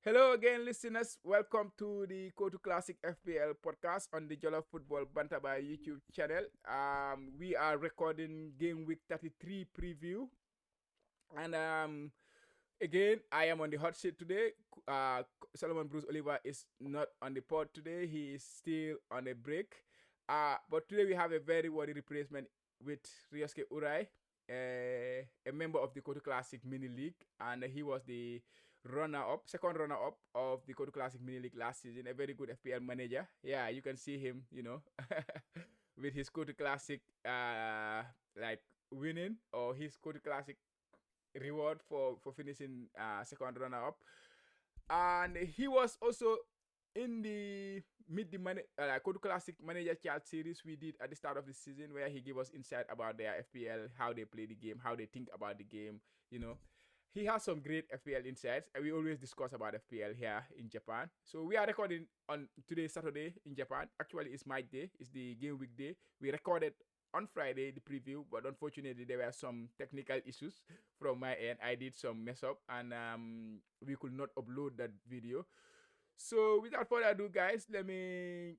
Hello again, listeners. Welcome to the Kotu Classic FPL podcast on the Jollof Football Bantaba YouTube channel. We are recording Game Week 33 preview, and again, I am on the hot seat today. Solomon Bruce Oliver is not on the pod today; he is still on a break. But today we have a very worthy replacement with Ryosuke Urai, a member of the Kotu Classic Mini League, and he was the second runner-up of the Kotu Classic Mini League last season. A very good FPL manager. Yeah, you can see him, with his Kotu Classic, like winning or his Kotu Classic reward for finishing second runner-up. And he was also in the Kodu Classic Manager Chat series we did at the start of the season, where he gave us insight about their FPL, how they play the game, how they think about the game. You know, he has some great FPL insights, and we always discuss about FPL here in Japan. So we are recording on today, Saturday in Japan. Actually, it's my day. It's the game week day. We recorded on Friday the preview, but unfortunately there were some technical issues from my end. I did some mess up, and we could not upload that video. So without further ado, guys, let me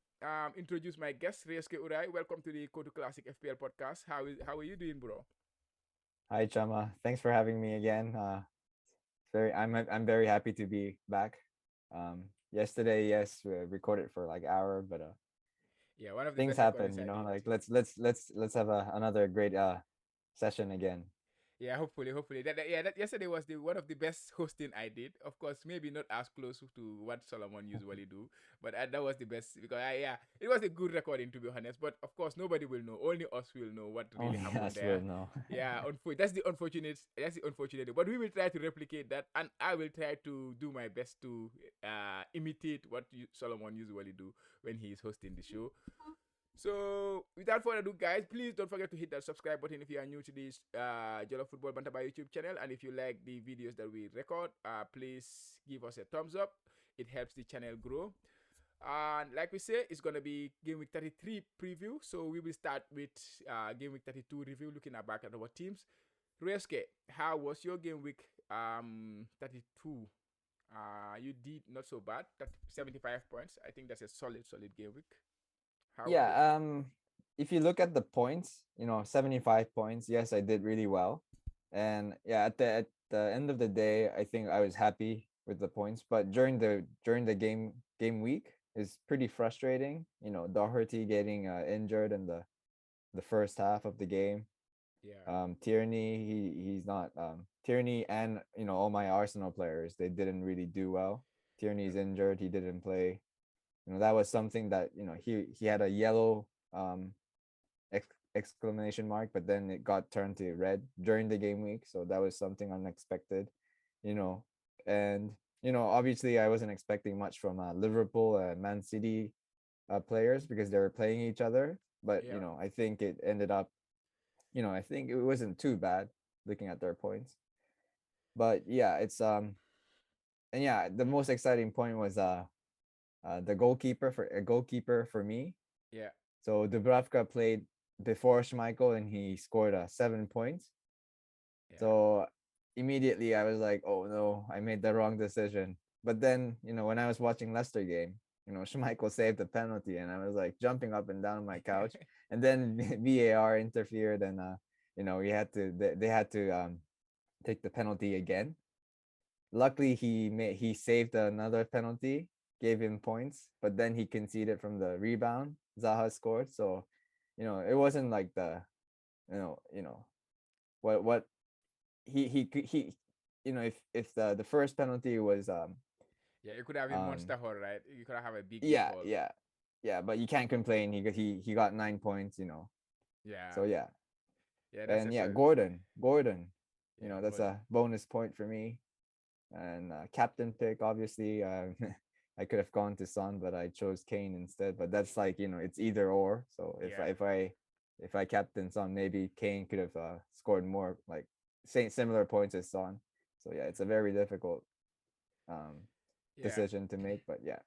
introduce my guest, Ryosuke Urai. Welcome to the Koto Classic FPL podcast. How are you doing, bro? Hi, Chama. Thanks for having me again. I'm very happy to be back. Yesterday, yes, we recorded for like hour, but Yeah, one of the things best recordings happen. I did. Like let's have another great session again. Yeah, hopefully. That yesterday was the one of the best hosting I did. Of course, maybe not as close to what Solomon usually do, but that was the best because it was a good recording, to be honest. But of course, nobody will know. Only us will know what really Only happened us will there. know. Yeah, that's the unfortunate. That's the unfortunate. But we will try to replicate that, and I will try to do my best to imitate what Solomon usually do when he is hosting the show. So, without further ado, guys, please don't forget to hit that subscribe button if you are new to this Jollof Football Bantaba YouTube channel. And if you like the videos that we record, please give us a thumbs up. It helps the channel grow. And like we say, it's going to be Game Week 33 preview. So, we will start with Game Week 32 review, looking at back at our teams. Reske, how was your Game Week 32? You did not so bad. 75 points. I think that's a solid game week. How was it? Yeah. If you look at the points, 75 points. Yes, I did really well, and yeah, at the end of the day, I think I was happy with the points. But during the game week is pretty frustrating. Doherty getting injured in the first half of the game. Yeah. Tierney, he's not Tierney, and all my Arsenal players, they didn't really do well. Tierney's injured, he didn't play. That was something that he had a yellow exclamation mark, but then it got turned to red during the game week, so that was something unexpected. you know and obviously I wasn't expecting much from Liverpool and Man City players because they were playing each other, but Yeah. I think it ended up, I think it wasn't too bad looking at their points. But yeah, it's and yeah, the most exciting point was the goalkeeper for me. Yeah. So Dubravka played before Schmeichel and he scored 7 points. Yeah. So immediately I was like, oh no, I made the wrong decision. But then, when I was watching Leicester game, Schmeichel saved the penalty and I was like jumping up and down on my couch. And then VAR interfered and we had to they had to take the penalty again. Luckily he saved another penalty, gave him points, but then he conceded from the rebound. Zaha scored. So, it wasn't like the what he if the first penalty was Yeah. It could have been um monster hole, right? You could have a big yeah, hole. yeah, yeah, but you can't complain. He got 9 points. Yeah. So yeah. Yeah. That's a And yeah, solid. Gordon, Yeah. that's Gordon. a bonus point for me. And captain pick, obviously, I could have gone to Son, but I chose Kane instead. But that's like, it's either or. So if Yeah. I if I if I captain Son, maybe Kane could have scored more, like same similar points as Son. So yeah, it's a very difficult um Yeah. decision to make. But yeah.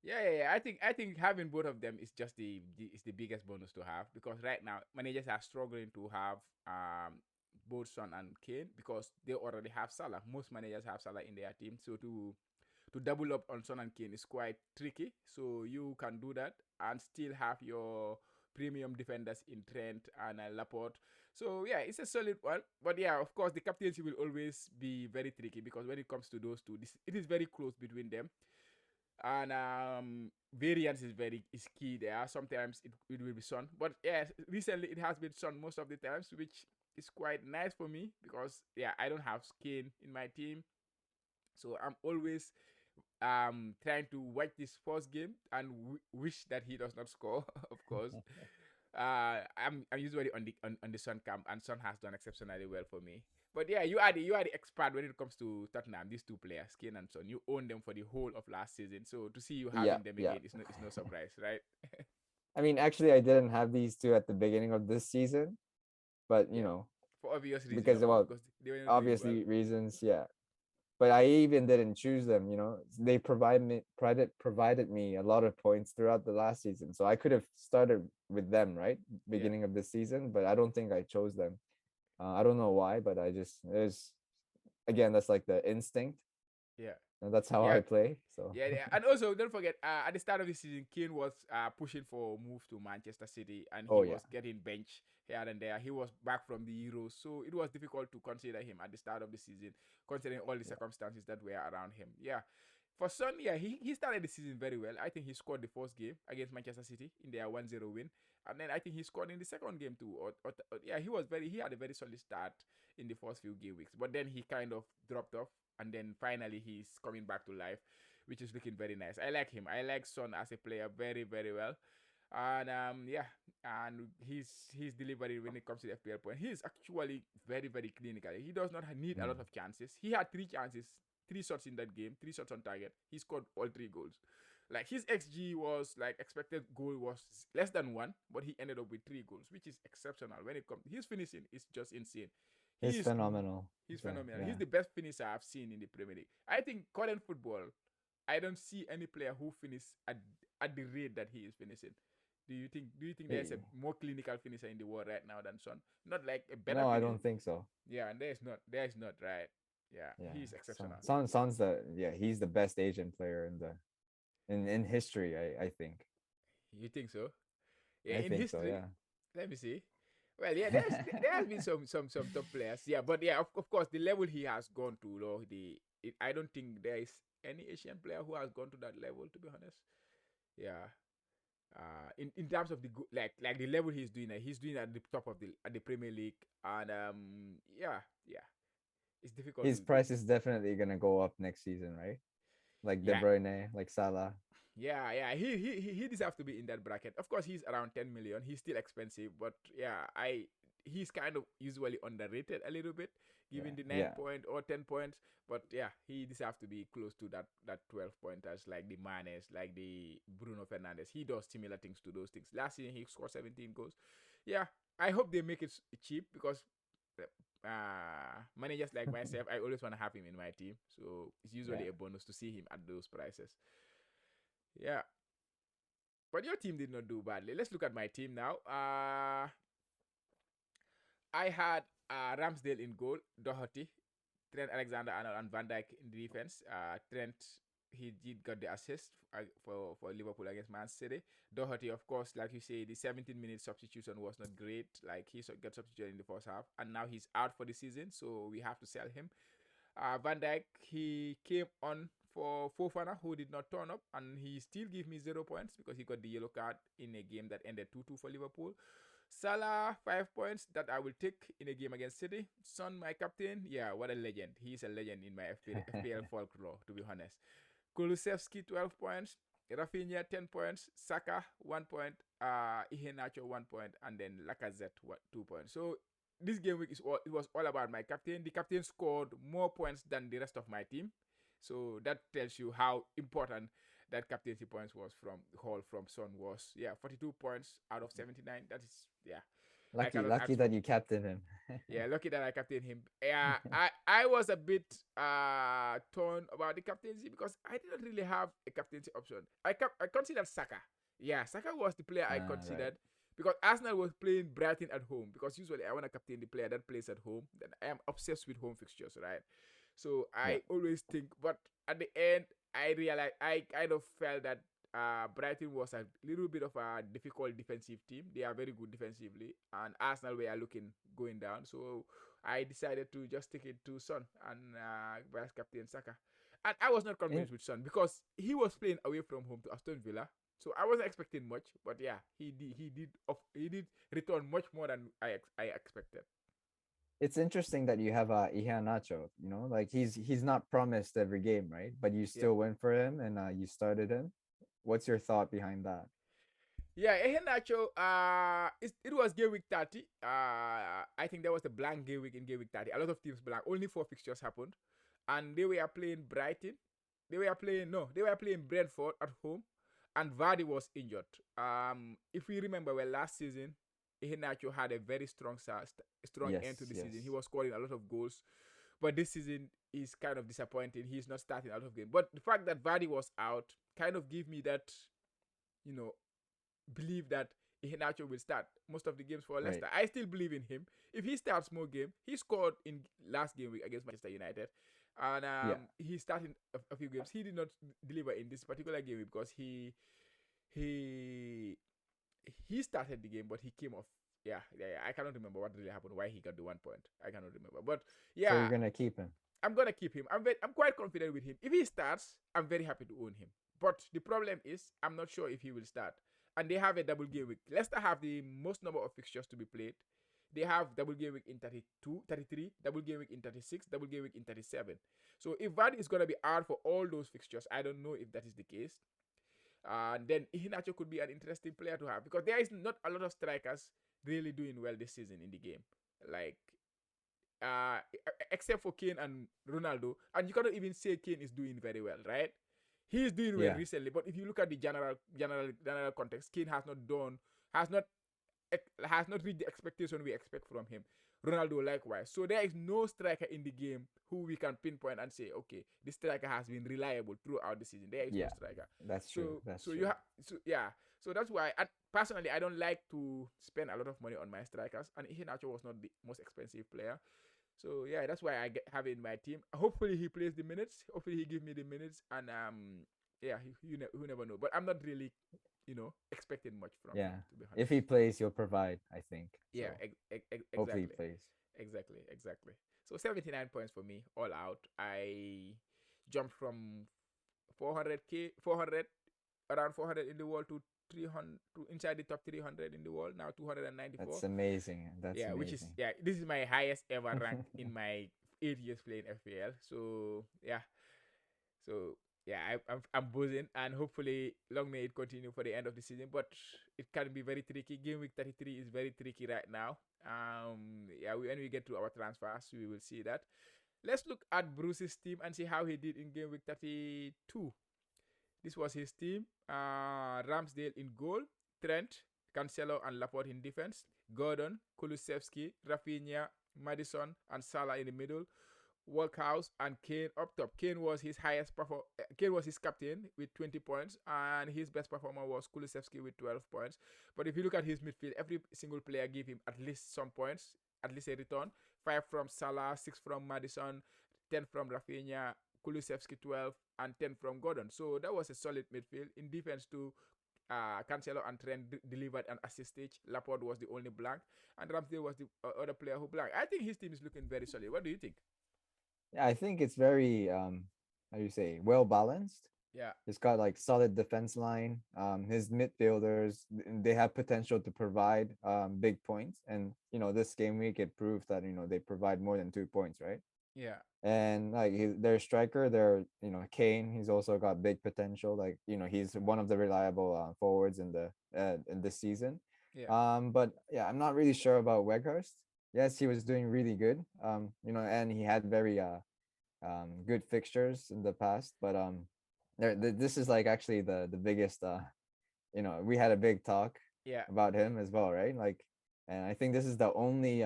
Yeah. I think having both of them is just is the biggest bonus to have, because right now managers are struggling to have both Son and Kane because they already have Salah. Most managers have Salah in their team, so to double up on Son and Kane is quite tricky. So you can do that and still have your premium defenders in Trent and Laporte. So yeah, it's a solid one. But yeah, of course, the captaincy will always be very tricky because when it comes to those two, it is very close between them. And variance is key there. Sometimes it will be Son, but yeah, recently it has been Son most of the times, which is quite nice for me because yeah, I don't have Kane in my team, so I'm always trying to watch this first game and wish that he does not score. Of course, I'm usually on the Sun camp, and Sun has done exceptionally well for me. But yeah, you are the expert when it comes to Tottenham. These two players, Kane and Son, you own them for the whole of last season. So to see you Yeah, having them yeah. again is no surprise, right? I mean, actually, I didn't have these two at the beginning of this season, but Yeah, for obvious reason, because of course, well, because they were not doing well. obviously reasons, yeah. But I even didn't choose them. They provided me a lot of points throughout the last season, so I could have started with them right Yeah, beginning of the season, but I don't think I chose them. I don't know why, but I just there's again that's like the instinct, yeah, and that's how yeah. I play. So Yeah, yeah, and also don't forget, at the start of the season, Kane was pushing for a move to Manchester City, and oh he yeah, was getting benched here and there. He was back from the Euros, so it was difficult to consider him at the start of the season, considering all the yeah, circumstances that were around him. Yeah, for Son, yeah, he started the season very well. I think he scored the first game against Manchester City in their 1-0 win, and then I think he scored in the second game too. Yeah, he had a very solid start in the first few game weeks, but then he kind of dropped off, and then finally he's coming back to life, which is looking very nice. I like him. I like Son as a player very, very well. And yeah, and his delivery when it comes to the FPL point, he is actually very, very clinical. He does not need a lot mm. of chances. He had three chances, three shots in that game, three shots on target. He scored all three goals. Like his XG was like expected goal was less than one, but he ended up with three goals, which is exceptional. When it comes, his finishing is just insane. He It's is phenomenal. he's So phenomenal. He's yeah, the best finisher I've seen in the Premier League. I think current football, I don't see any player who finishes at the rate that he is finishing. Do you think there's a Eh, more clinical finisher in the world right now than Son? Not like a better no, I finisher. don't think so. Yeah, and there is not right. Yeah, Yeah, he's exceptional. Son's the yeah he's the best Asian player in history. I think. You think so? Yeah, I in think so. history, Yeah. let me see. Well, yeah, there has been some top players. Yeah, but yeah, of course, the level he has gone to, though, I don't think there is any Asian player who has gone to that level. To be honest, yeah. In terms of like the level he's doing at the top of the Premier League, and yeah, yeah, it's difficult His to price is definitely gonna go up next season, right? Like De yeah. Bruyne, like Salah. Yeah. He deserves to be in that bracket. Of course, he's around 10 million. He's still expensive, but yeah, he's kind of usually underrated a little bit, Yeah, given the nine yeah. point or 10 points. But yeah, he deserves to be close to that 12 pointers, like the Manes, like the Bruno Fernandes. He does similar things to those things. Last season he scored 17 goals. Yeah, I hope they make it cheap because managers like myself, I always want to have him in my team. So it's Yeah. usually a bonus to see him at those prices. Yeah. But your team did not do badly. Let's look at my team now. I had Ramsdale in goal, Doherty, Trent Alexander-Arnold, and Van Dijk in the defense. Trent, he did got the assist for Liverpool against Man City. Doherty, of course, like you say, the 17-minute substitution was not great. Like he got substituted in the first half, and now he's out for the season, so we have to sell him. Van Dijk, he came on for Fofana, who did not turn up, and he still gave me 0 points because he got the yellow card in a game that ended 2-2 for Liverpool. Salah, 5 points that I will take in a game against City. Son, my captain, yeah, what a legend. He's a legend in my FPL folklore, to be honest. Kulusevski, 12 points. Rafinha, 10 points. Saka, 1 point. Iheanacho, 1 point. And then Lacazette, 2 points. So this game week it was all about my captain. The captain scored more points than the rest of my team. So that tells you how important that captaincy points was from Hall from Son was. Yeah, 42 points out of 79. That is yeah. I Lucky, cannot lucky ask that for you captain him. yeah, lucky that I captained him. Yeah, I was a bit torn about the captaincy because I didn't really have a captaincy option. I considered Saka. Yeah, Saka was the player I Right. considered because Arsenal was playing Brighton at home. Because usually I want to captain the player that plays at home. Then I am obsessed with home fixtures, right? So Yeah. I always think, but at the end, I realized I kind of felt that Brighton was a little bit of a difficult defensive team. They are very good defensively, and Arsenal were looking going down. So I decided to just take it to Son and vice captain Saka. And I was not In, convinced with Son because he was playing away from home to Aston Villa. So I wasn't expecting much, but yeah, he did return much more than I expected. it's interesting that you have Iheanacho, like he's not promised every game, right? But you Yeah. still went for him and you started him. What's your thought behind that? Yeah, Ehenacho, it was game week 30. I think there was a blank game week in game week 30. A lot of teams blank. Only 4 fixtures happened. And they were playing Brighton. They were playing Brentford at home. And Vardy was injured. If we remember, well, last season, Ehenacho had a very strong end to Yes, the season. He yes, was scoring a lot of goals. But this season is kind of disappointing. He's not starting a lot of games. But the fact that Vardy was out kind of gave me that, you know, believe that Iheanacho will start most of the games for right. Leicester. I still believe in him. If he starts more game, he scored in last game week against Manchester United, and Yeah. he started a few games. He did not deliver in this particular game week because he he started the game, but he came off. Yeah. I cannot remember what really happened. Why he got the 1 point. I cannot remember. But So you're yeah, gonna keep him. I'm gonna keep him. I'm quite confident with him. If he starts, I'm very happy to own him. But the problem is, I'm not sure if he will start. And they have a double game week. Leicester have the most number of fixtures to be played. They have double game week in 32, 33, double game week in 36, double game week in 37. So if Vardy is gonna be out for all those fixtures, I don't know if that is the case. And then Iheanacho could be an interesting player to have because there is not a lot of strikers really doing well this season in the game. Like uh, except for Kane and Ronaldo, and you cannot even say Kane is doing very well, right? He is doing well Yeah. recently, but if you look at the general context, Kane has not has not reached the expectation we expect from him. Ronaldo likewise. So there is no striker in the game who we can pinpoint and say, okay, this striker has been reliable throughout the season. There is no Yeah. striker. That's true. That's So you true. have yeah. So that's why, and personally, I don't like to spend a lot of money on my strikers. And Iheanacho was not the most expensive player. So yeah, that's why have it in my team. Hopefully he plays the minutes. Hopefully he give me the minutes, and yeah, you never know. But I'm not really, expecting much from him, Yeah. to be If honest. he plays, you'll provide, I think. Yeah, So hopefully he exactly, plays. exactly. So 79 points for me, all out. I jumped from 400 around 400 in the world to 300 to inside the top 300 in the world now 294. That's amazing. That's Yeah, which is amazing. this is my highest ever rank in my 8 years playing FPL. So yeah, I'm buzzing, and hopefully long may it continue for the end of the season. But it can be very tricky. Game week 33 is very tricky right now. Yeah, when we get to our transfers, we will see that. Let's look at Bruce's team and see how he did in game week 32. This was his team. Ramsdale in goal, Trent, Cancelo, and Laporte in defense. Gordon, Kulusevski, Rafinha, Madison, and Salah in the middle. Workhouse and Kane up top. Kane was his captain with 20 points, and his best performer was Kulusevski with 12 points. But if you look at his midfield, every single player gave him at least some points, at least a return. 5 from Salah, 6 from Madison, 10 from Rafinha, Kulusevski 12, and 10 from Gordon. So that was a solid midfield. In defense too, Cancelo and Trent delivered an assist each. Laporte was the only blank, and Ramsdale was the other player who blanked. I think his team is looking very solid. What do you think? Yeah, I think it's very how do you say, well balanced. Yeah, He's got like solid defense line. His midfielders, they have potential to provide big points, and this game week it proved that they provide more than 2 points, right? yeah, And like their striker, their Kane, he's also got big potential. Like he's one of the reliable forwards in this season. yeah, But yeah, I'm not really sure about Weghorst. Yes, he was doing really good. And he had very good fixtures in the past. But this is like actually the biggest. We had a big talk yeah, about him as well, right? Like, and I think this is the only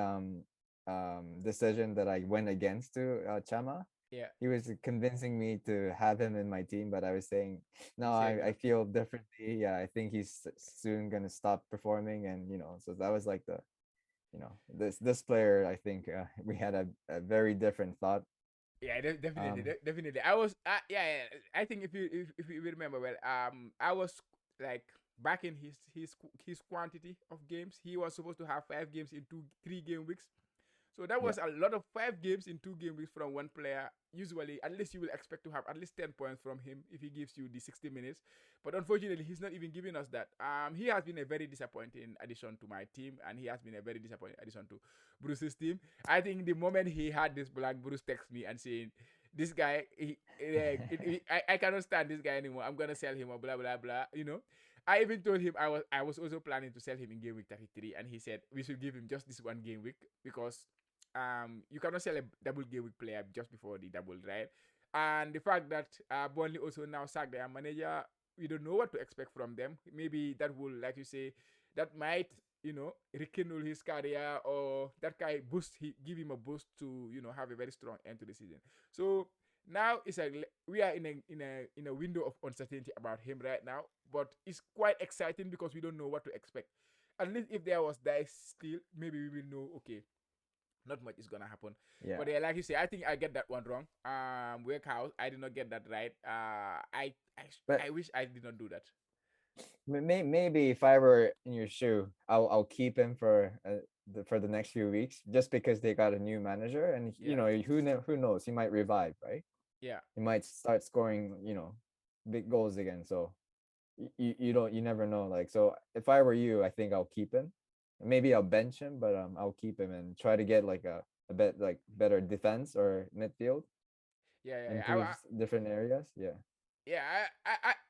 decision that I went against to Chama. yeah. He was convincing me to have him in my team, but I was saying no. You said I no. feel differently. Yeah, I think he's soon gonna stop performing, and so that was like this player. I think we had a very different thought Yeah, definitely, Um, definitely. I was, yeah, yeah. I think if you remember well, I was like back in his quantity of games. He was supposed to have 5 games in 3 game weeks. So that yeah, was a lot of 5 games in 2 game weeks from one player. Usually, at least you will expect to have at least 10 points from him if he gives you the 60 minutes. But unfortunately, he's not even giving us that. He has been a very disappointing addition to my team, and he has been a very disappointing addition to Bruce's team. I think the moment he had this black, Bruce text me and saying, "This guy, I cannot stand this guy anymore. I'm gonna sell him or blah blah blah." I even told him I was also planning to sell him in game week 33, and he said we should give him just this one game week because you cannot sell a double game week player just before the double, right? And the fact that Burnley also now sacked their manager, we don't know what to expect from them. Maybe that will, like you say, that might rekindle his career, or that guy give him a boost to have a very strong end to the season. So now it's like we are in a window of uncertainty about him right now, but it's quite exciting because we don't know what to expect. At least if there was dice still, maybe we will know. Okay, not much is gonna happen. yeah. But yeah, like you say, I think I get that one wrong. Wakehouse, I did not get that right. But I wish I did not do that. maybe if I were in your shoe, I'll keep him for for the next few weeks, just because they got a new manager, and Yeah, who knows, he might revive, right? yeah, He might start scoring, big goals again. So you never know. Like, so if I were you, I think I'll keep him. Maybe I'll bench him, but I'll keep him and try to get like a bit like better defense or midfield, yeah, yeah, yeah. improve different areas. Yeah. Yeah,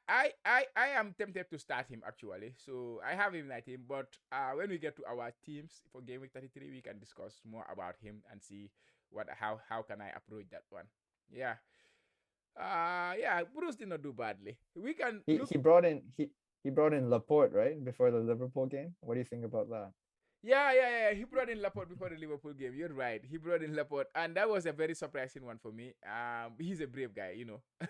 I am tempted to start him actually. So I have him in my team, but when we get to our teams for game week 33, we can discuss more about him and see how can I approach that one. Yeah. Yeah, Bruce did not do badly. We can He look. he brought in he brought in Laporte, right, before the Liverpool game. What do you think about that? Yeah, yeah, yeah. He brought in Laporte before the Liverpool game. You're right. He brought in Laporte, and that was a very surprising one for me. He's a brave guy.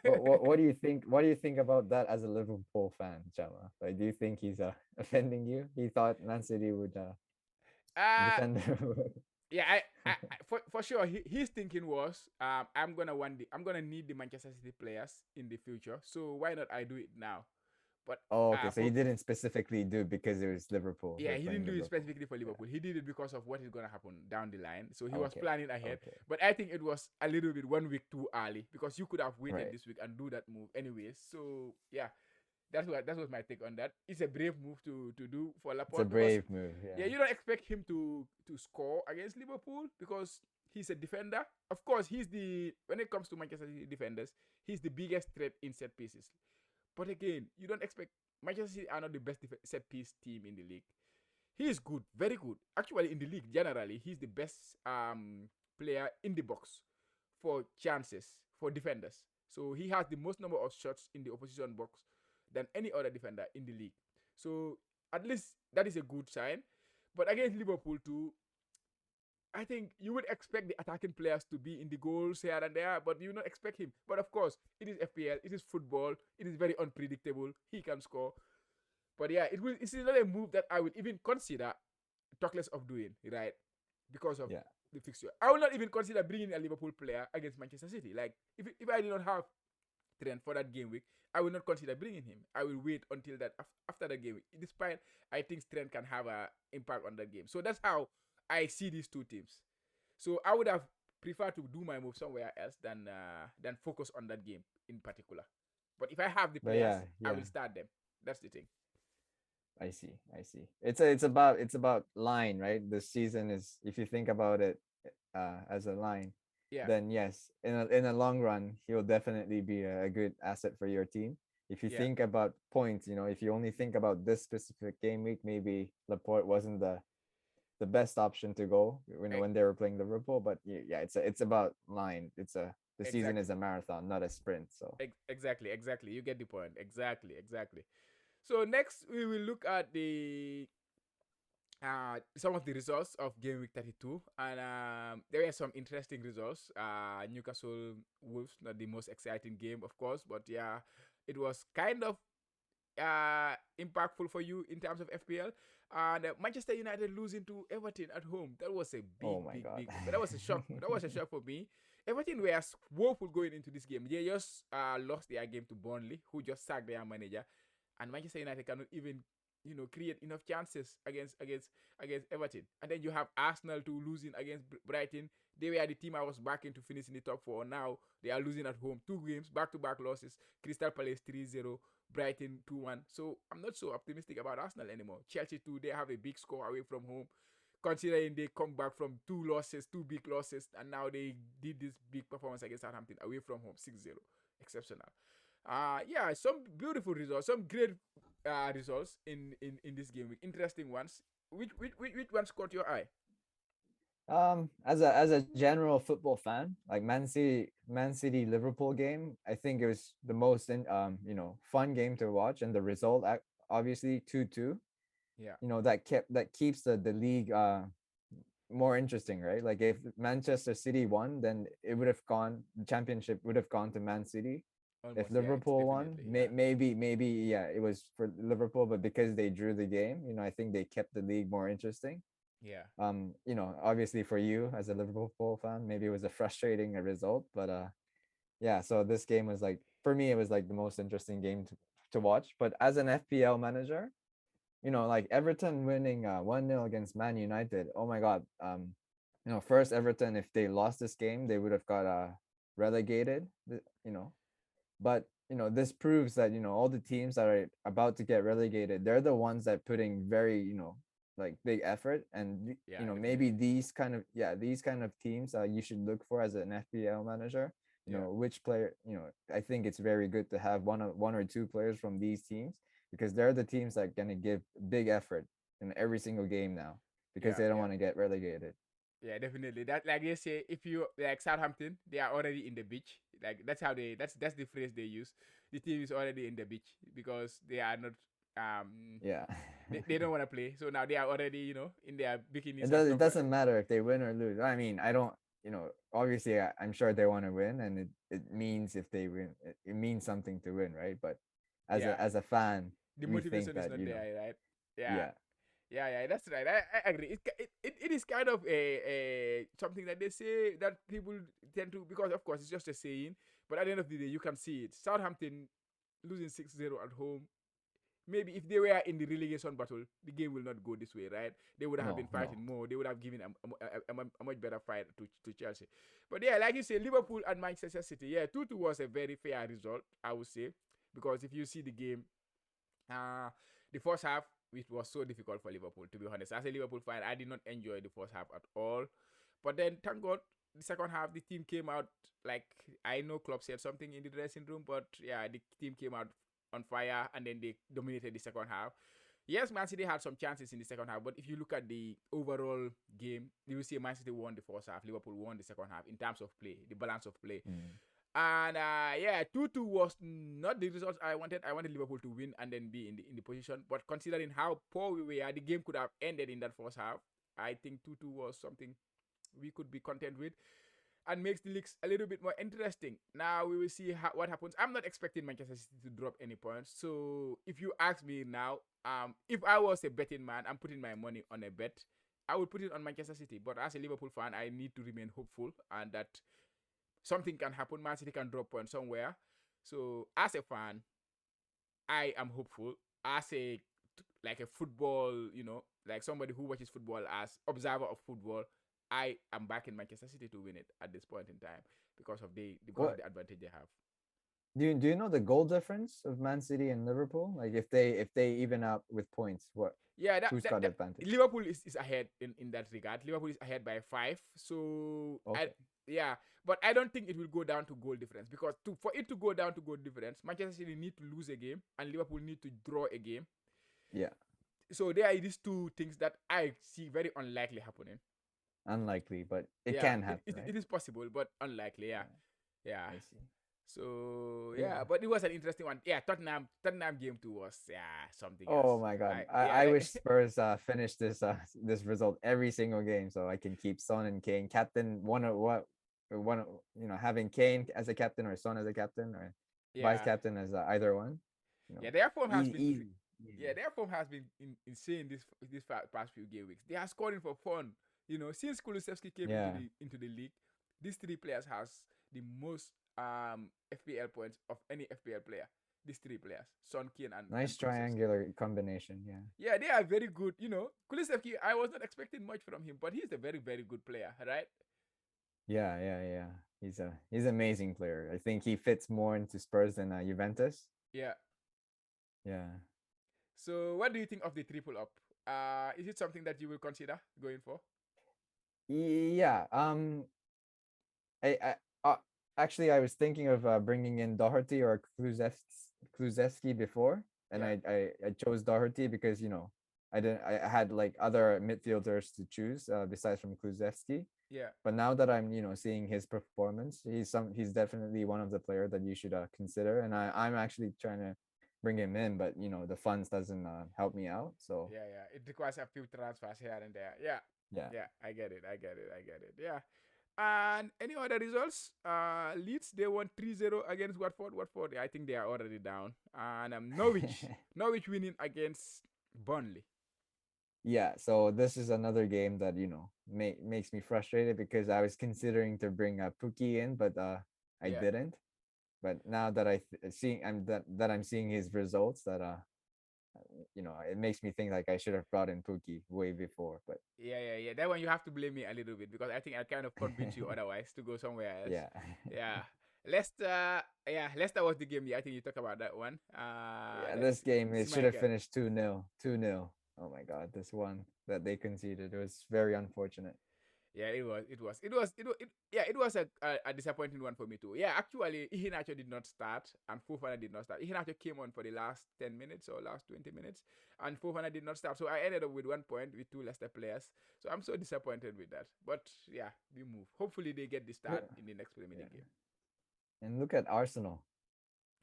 What do you think? What do you think about that as a Liverpool fan, Chama? Like, do you think he's offending you? He thought Man City would uh, defend him. yeah, for sure. His thinking was, I'm gonna need the Manchester City players in the future. So why not I do it now? But Oh, okay. So he for didn't specifically do it because it was Liverpool. yeah, They're he didn't playing do it Liverpool. specifically for Yeah. Liverpool. He did it because of what is gonna happen down the line. So he was Okay. planning ahead. Okay. But I think it was a little bit 1 week too early because you could have waited Right. this week and do that move anyways. So yeah, that was my take on that. It's a brave move to do for It's a Laporte because brave move. yeah, Yeah. you don't expect him to score against Liverpool because he's a defender. Of course, he's the when it comes to Manchester City defenders, he's the biggest threat in set pieces. But again, you don't expect Manchester City are not the best set piece team in the league. He is good, very good. Actually, in the league generally, he's the best player in the box for chances for defenders. So he has the most number of shots in the opposition box than any other defender in the league. So at least that is a good sign. But against Liverpool too, I think you would expect the attacking players to be in the goals here and there, but you not expect him. But of course, it is FPL, it is football, it is very unpredictable. He can score. But yeah, it's not a move that I would even consider talkless of doing, right? Because of Yeah. the fixture. I will not even consider bringing a Liverpool player against Manchester City. Like, if I did not have Trent for that game week, I will not consider bringing him. I will wait until that after the game week. Despite I think Trent can have an impact on that game. So that's how I see these two teams. So I would have preferred to do my move somewhere else than focus on that game in particular. But if I have the But players, yeah, I yeah. will start them. That's the thing. I see. I see. It's about line, right? The season is, if you think about it as a line, Yeah, then yes, in a long run, he'll definitely be a good asset for your team. If you yeah, think about points, if you only think about this specific game week, maybe Laporte wasn't the best option to go e- when they were playing Liverpool. But yeah, it's about line. The season exactly. is a marathon, not a sprint. So Exactly, exactly. You get the point. Exactly, exactly. So next we will look at the some of the results of game week 32, and there were some interesting results. Newcastle Wolves, not the most exciting game, of course, but yeah, it was kind of impactful for you in terms of FPL. And Manchester United losing to Everton at home, that was a big, oh my big, god. big. But that was a shock. That was a shock for me. Everton were woeful going into this game. They just lost their game to Burnley, who just sacked their manager, and Manchester United cannot even create enough chances against Everton. And then you have Arsenal to losing against Brighton. They were the team I was backing to finish in the top four. Now they are losing at home. 2 games, back-to-back losses. Crystal Palace 3-0, Brighton 2-1. So I'm not so optimistic about Arsenal anymore. Chelsea too, they have a big score away from home. Considering they come back from 2 big losses, and now they did this big performance against Southampton away from home, 6-0. Exceptional. Yeah, some beautiful results, some great results in this game week. Interesting ones. Which ones caught your eye? As a general football fan, like Man City Liverpool game, I think it was the most fun game to watch, and the result obviously 2-2. Yeah, That keeps the league more interesting, right? Like if Manchester City won, then the championship would have gone to Man City. If almost. Yeah, it's Liverpool won, definitely. Yeah, maybe yeah, it was for Liverpool, but because they drew the game, I think they kept the league more interesting. yeah, Obviously for you as a Liverpool fan, maybe it was a frustrating result, but yeah, so this game was like, for me, it was like the most interesting game to watch. But as an FPL manager, like Everton winning 1-0 against Man United. Oh my God. First Everton, if they lost this game, they would have got relegated, but this proves that all the teams that are about to get relegated, they're the ones that putting very like big effort, and yeah, maybe definitely. these kind of teams you should look for as an FPL manager. Yeah, Which player, I think it's very good to have one or two players from these teams, because they're the teams that are going to give big effort in every single game now, because yeah, they don't yeah. want to get relegated. Yeah, definitely. That, like they say, if you like Southampton, they are already in the beach. Like that's how that's the phrase they use. The team is already in the beach because they are not Yeah. they don't want to play. So now they are already in their it bikinis and does it stuff like that. doesn't matter if they win or lose. I mean, I don't, obviously I'm sure they want to win, and it means if they win, it means something to win, right? But as Yeah, a fan, the we think motivation is that, not there, right? Yeah, yeah, yeah, that's right. I agree. It is kind of a something that they say that people tend to, because of course it's just a saying, but at the end of the day you can see it. Southampton losing 6-0 at home. Maybe if they were in the relegation battle, the game will not go this way, right? They would have been no, fighting no, more. They would have given a much better fight to Chelsea. But yeah, like you say, Liverpool and Manchester City, yeah, 2-2 was a very fair result, I would say. Because if you see the game, uh, the first half, it was so difficult for Liverpool, to be honest. As a Liverpool fan, I did not enjoy the first half at all. But then, thank God, the second half, the team came out like, I know Klopp said something in the dressing room, but yeah, the team came out on fire, and then they dominated the second half. Yes, Man City had some chances in the second half, but if you look at the overall game, you will see Man City won the first half, Liverpool won the second half in terms of play, the balance of play. mm, And yeah, 2-2 was not the result I wanted. I wanted Liverpool to win and then be in the position. But considering how poor we were, the game could have ended in that first half. I think 2-2 was something we could be content with, and makes the leagues a little bit more interesting. Now we will see what happens. I'm not expecting Manchester City to drop any points. So if you ask me now, if I was a betting man, I'm putting my money on a bet. I would put it on Manchester City. But as a Liverpool fan, I need to remain hopeful, and that something can happen. Man City can drop points somewhere. So as a fan, I am hopeful. As a like a football, like somebody who watches football, as observer of football, I am backing Manchester City to win it at this point in time because of what the advantage they have. do you know the goal difference of Man City and Liverpool? Like if they even up with points, Yeah, who's got the advantage? Liverpool is ahead in that regard. Liverpool is ahead by 5. So I Okay, yeah, but I don't think it will go down to goal difference, because for it to go down to goal difference, Manchester City need to lose a game and Liverpool need to draw a game. yeah, So there are these two things that I see very unlikely happening. unlikely, but it Yeah, can happen, right? it is possible, but unlikely. Yeah, Yeah, yeah. I see. So yeah, Yeah. but it was an interesting one. Yeah, Tottenham game 2 was something Oh else. my God. I I yeah wish Spurs finish this result every single game, so I can keep Son and Kane captain, having Kane as a captain or Son as a captain or vice yeah captain as either one. yeah. Their form has been Easy, easy. yeah, their form has been insane this past few game weeks. They are scoring for fun. Since Kulusevski came Yeah. into the league, These three players has the most FPL points of any FPL player. These three players, Son, Kane, and Nice Kulusevski. triangular combination. Yeah. Yeah, they are very good. Kulusevski, I was not expecting much from him, but he's a very, very good player, right? Yeah, yeah, yeah. He's an amazing player. I think he fits more into Spurs than Juventus. Yeah. Yeah. So, what do you think of the triple up? Is it something that you will consider going for? Yeah. I uh, actually I was thinking of bringing in Doherty or Kluzevski before, and Yeah, I chose Doherty because I had like other midfielders to choose besides from Kluzevski. yeah, But now that I'm seeing his performance, he's definitely one of the players that you should consider, and I'm actually trying to bring him in, but the funds doesn't help me out, so yeah. It requires a few transfers here and there. Yeah, yeah. yeah. I get it. I get it. I get it. Yeah. And any other results? Leeds, they won 3-0 against Watford. Watford, I think they are already down. And Norwich, Norwich winning against Burnley. Yeah, so this is another game that makes me frustrated because I was considering to bring Pookie in, but I Yeah, didn't. But now that I'm seeing his results, that it makes me think like I should have brought in Pookie way before. But yeah. That one you have to blame me a little bit because I think I kind of convinced you otherwise to go somewhere else. yeah, Yeah. Leicester, yeah, Leicester was the game. Yeah, I think you talk about that one. yeah, Let's this game see it my should have guy. finished 2-0, 2-0. Oh my God, this one that they conceded, it was very unfortunate. Yeah, it was a disappointing one for me too. Yeah, actually, Iheanacho did not start and Fofana did not start. Iheanacho came on for the last 10 minutes or last 20 minutes, and Fofana did not start. So I ended up with 1 point with two Leicester players. So I'm so disappointed with that. But yeah, we move. Hopefully they get the start Look, in the next Premier yeah, League game. and look at Arsenal.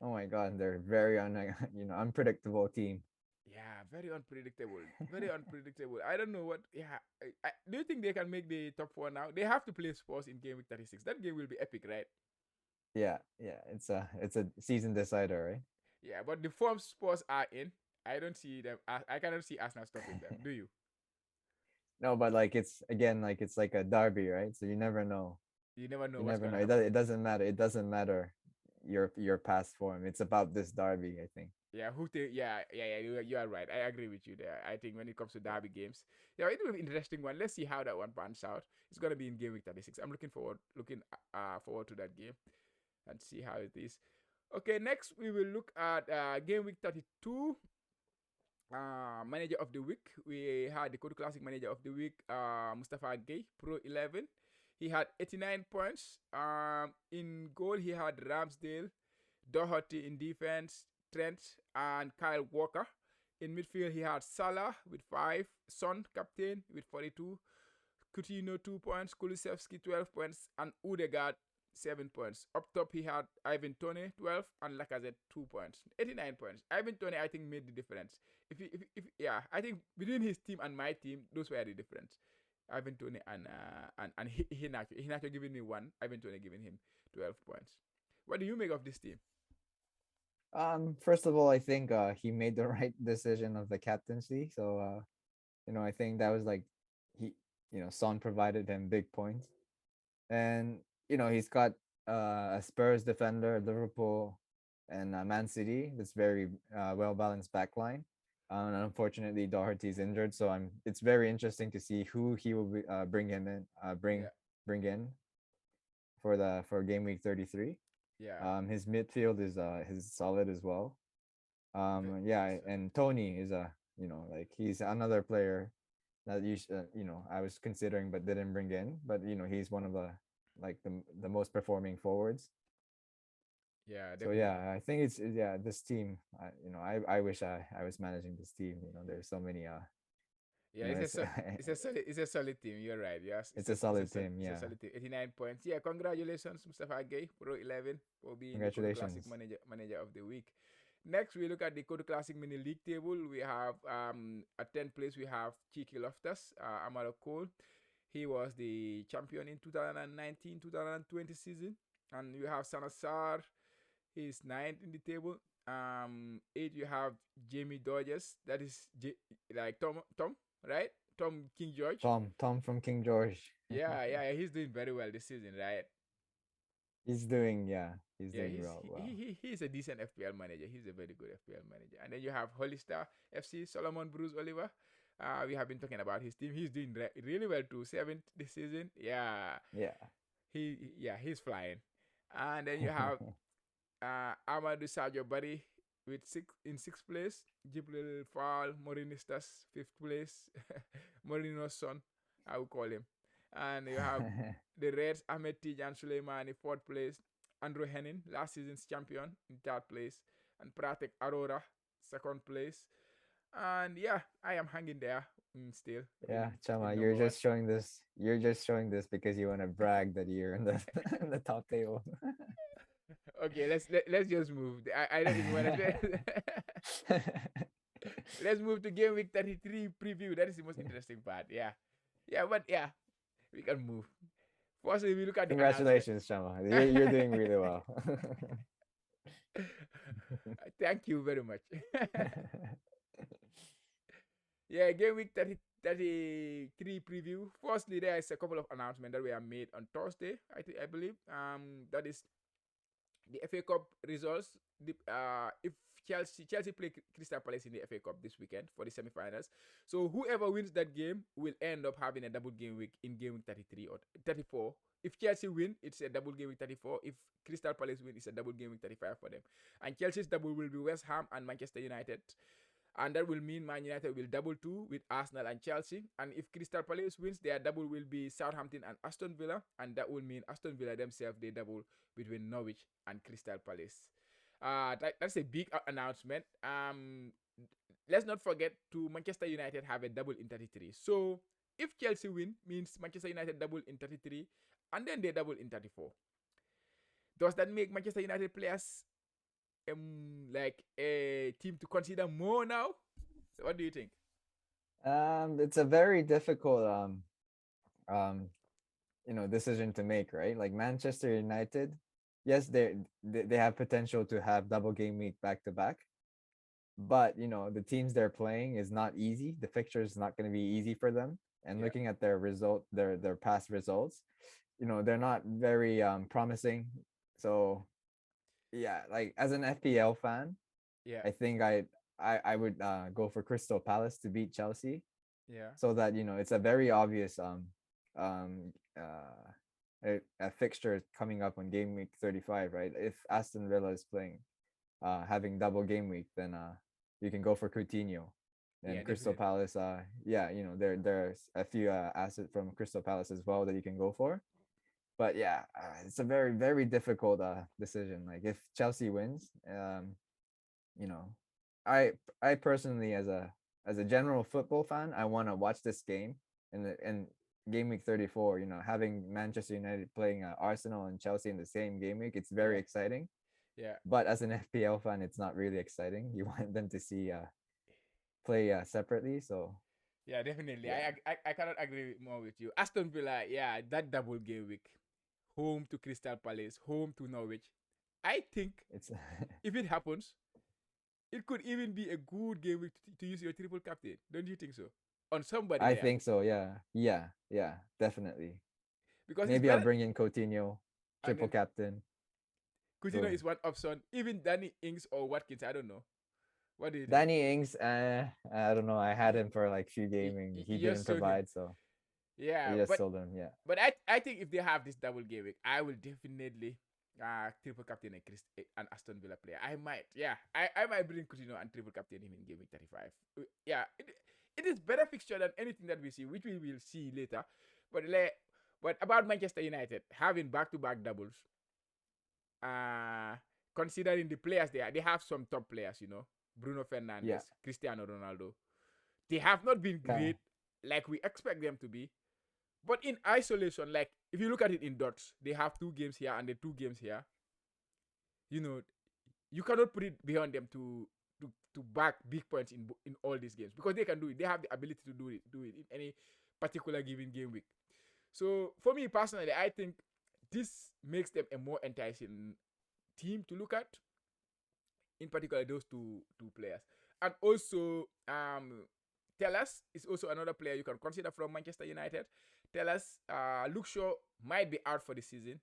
Oh my God, they're very unpredictable team. Yeah, very unpredictable. Very unpredictable. I don't know what. Yeah, do you think they can make the top four now? They have to play Spurs in game week 36. That game will be epic, right? Yeah, yeah, it's a season decider, right? Yeah, but the form Spurs are in, I don't see them. I cannot see Arsenal stopping them. Do you? No, but like it's again like it's like a derby, right? So you never know. You never know You what's never gonna know. happen. It doesn't matter. It doesn't matter your past form. It's about this derby, I think. Yeah, yeah. You are right. I agree with you there. I think when it comes to derby games, yeah, it will be an interesting one. Let's see how that one pans out. It's gonna be in game week 36. I'm looking forward to that game and see how it is. Okay, next we will look at game week 32. Manager of the week. We had the Kotu Classic Manager of the week, Mustafa Gay, Pro 11. He had 89 points. In goal, he had Ramsdale, Doherty in defense, Trent, and Kyle Walker. In midfield, he had Salah with 5, Son, captain, with 42, Coutinho 2 points, Kulusevski 12 points, and Udegaard 7 points. Up top, he had Ivan Tone 12 and Lacazette 2 points, 89 points. Ivan Tone, I think, made the difference. Yeah, I think between his team and my team, those were the difference. Ivan Tone and Hinacho. Hinacho giving me 1, Ivan Tone giving him 12 points. What do you make of this team? First of all, I think he made the right decision of the captaincy. So I think that was like he Son provided him big points. And he's got a Spurs defender, Liverpool, and Man City. That's very well balanced backline. And unfortunately, Doherty's injured, so It's very interesting to see who he will bring him in, Yeah, bring in for game week 33. yeah. His midfield is solid as well. Very Yeah, solid. and Tony is like he's another player that I was considering but didn't bring in. But he's one of the like the most performing forwards. Yeah, So definitely. yeah, I think yeah, this team. I wish I was managing this team. There's so many. Yeah, It's it's a solid team. You're right. Yes, it's a solid team. it's a Yeah, solid team. 89 points. Yeah, congratulations, Mustafa Gay, Pro 11, for being the Kodo Classic congratulations. Manager of the week. Next, we look at the Kodo Classic Mini League table. We have at 10th place we have Chiki Loftus, Amaro Cole. He was the champion in 2019-2020 season, and you have Sanasar. He's ninth in the table. Eight you have Jamie Dodgers. That is like Tom, right? Tom King George. Tom from King George. Yeah, he's doing very well this season, right? He's Yeah, doing real well. he's a decent FPL manager. He's a very good FPL manager. And then you have Hollister FC, Solomon Bruce Oliver. We have been talking about his team. He's doing really well too. Seventh this season. Yeah, Yeah. he's flying. And then you have Amadou Sadio Bari with sixth place. Jibril Fall Morinistas fifth place. Morino's son, I would call him. And you have the Reds, Ahmed Tijan Suleimani fourth place. Andrew Hennin, last season's champion, in third place. And Pratek Aurora, second place. And yeah, I am hanging there still. Yeah, Chama, in you're number one. just showing this. You're just showing this because you want to brag that you're in the in the top table. Okay, let's just move. I don't even want to. Let's move to game week 33 preview. That is the most interesting part. Yeah, but yeah, we can move. Firstly, we look at the Congratulations, Chama. You're doing really well. Thank you very much. Yeah, game week 33 preview. Firstly, there is a couple of announcements that were made on Thursday, I believe. That is the FA Cup results. If Chelsea play Crystal Palace in the FA Cup this weekend for the semi-finals, so whoever wins that game will end up having a double game week in game week 33 or 34. If Chelsea win, it's a double game week 34. If Crystal Palace win, it's a double game week 35 for them. And Chelsea's double will be West Ham and Manchester United. And that will mean Man United will double two with Arsenal and Chelsea. And if Crystal Palace wins, their double will be Southampton and Aston Villa. And that will mean Aston Villa themselves, they double between Norwich and Crystal Palace. That's a big announcement. Let's not forget to Manchester United have a double in 33. So if Chelsea win, means Manchester United double in 33, and then they double in 34. Does that make Manchester United players like a team to consider more now? What do you think? It's a very difficult decision to make, right? Like Manchester United, yes, they have potential to have double game week back to back, but the teams they're playing is not easy. The fixture is not going to be easy for them. And looking at their past results, they're not very promising. So yeah, like as an FPL fan, I think I would go for Crystal Palace to beat Chelsea. Yeah. So that it's a very obvious a fixture coming up on game week 35, right? If Aston Villa is playing having double game week, then you can go for Coutinho. And Crystal Palace, there's a few assets from Crystal Palace as well that you can go for. But yeah, it's a very, very difficult decision. Like if Chelsea wins, I personally, as a general football fan, I want to watch this game in game week 34. Having Manchester United playing Arsenal and Chelsea in the same game week, it's very exciting. Yeah. But as an FPL fan, it's not really exciting. You want them to see play separately. So yeah, definitely. Yeah. I cannot agree more with you. Aston Villa, yeah, that double game week, home to Crystal Palace, home to Norwich. I think it's if it happens, it could even be a good game week to use your triple captain. Don't you think so? On somebody. I think so. Yeah, definitely. Because maybe I'll bring in Coutinho, triple captain. Coutinho is one option. Even Danny Ings or Watkins, I don't know. What do you think? Danny Ings, I don't know. I had him for like few gaming. He didn't provide, so yeah, you just sold him. Yeah, but I think if they have this double game week, I will definitely triple captain and Aston Villa player. I might, I might bring Coutinho and triple captain him in game week 35. Yeah, it is better fixture than anything that we see, which we will see later. But about Manchester United having back-to-back doubles, considering the players they have some top players, Bruno Fernandes, Cristiano Ronaldo. They have not been great like we expect them to be. But in isolation, like if you look at it in dots, they have 2 games here and the 2 games here. You cannot put it beyond them to back big points in all these games because they can do it. They have the ability to do it in any particular given game week. So for me personally, I think this makes them a more enticing team to look at. In particular, those two players, and also Tellus is also another player you can consider from Manchester United. Tellus, Luke Shaw might be out for the season,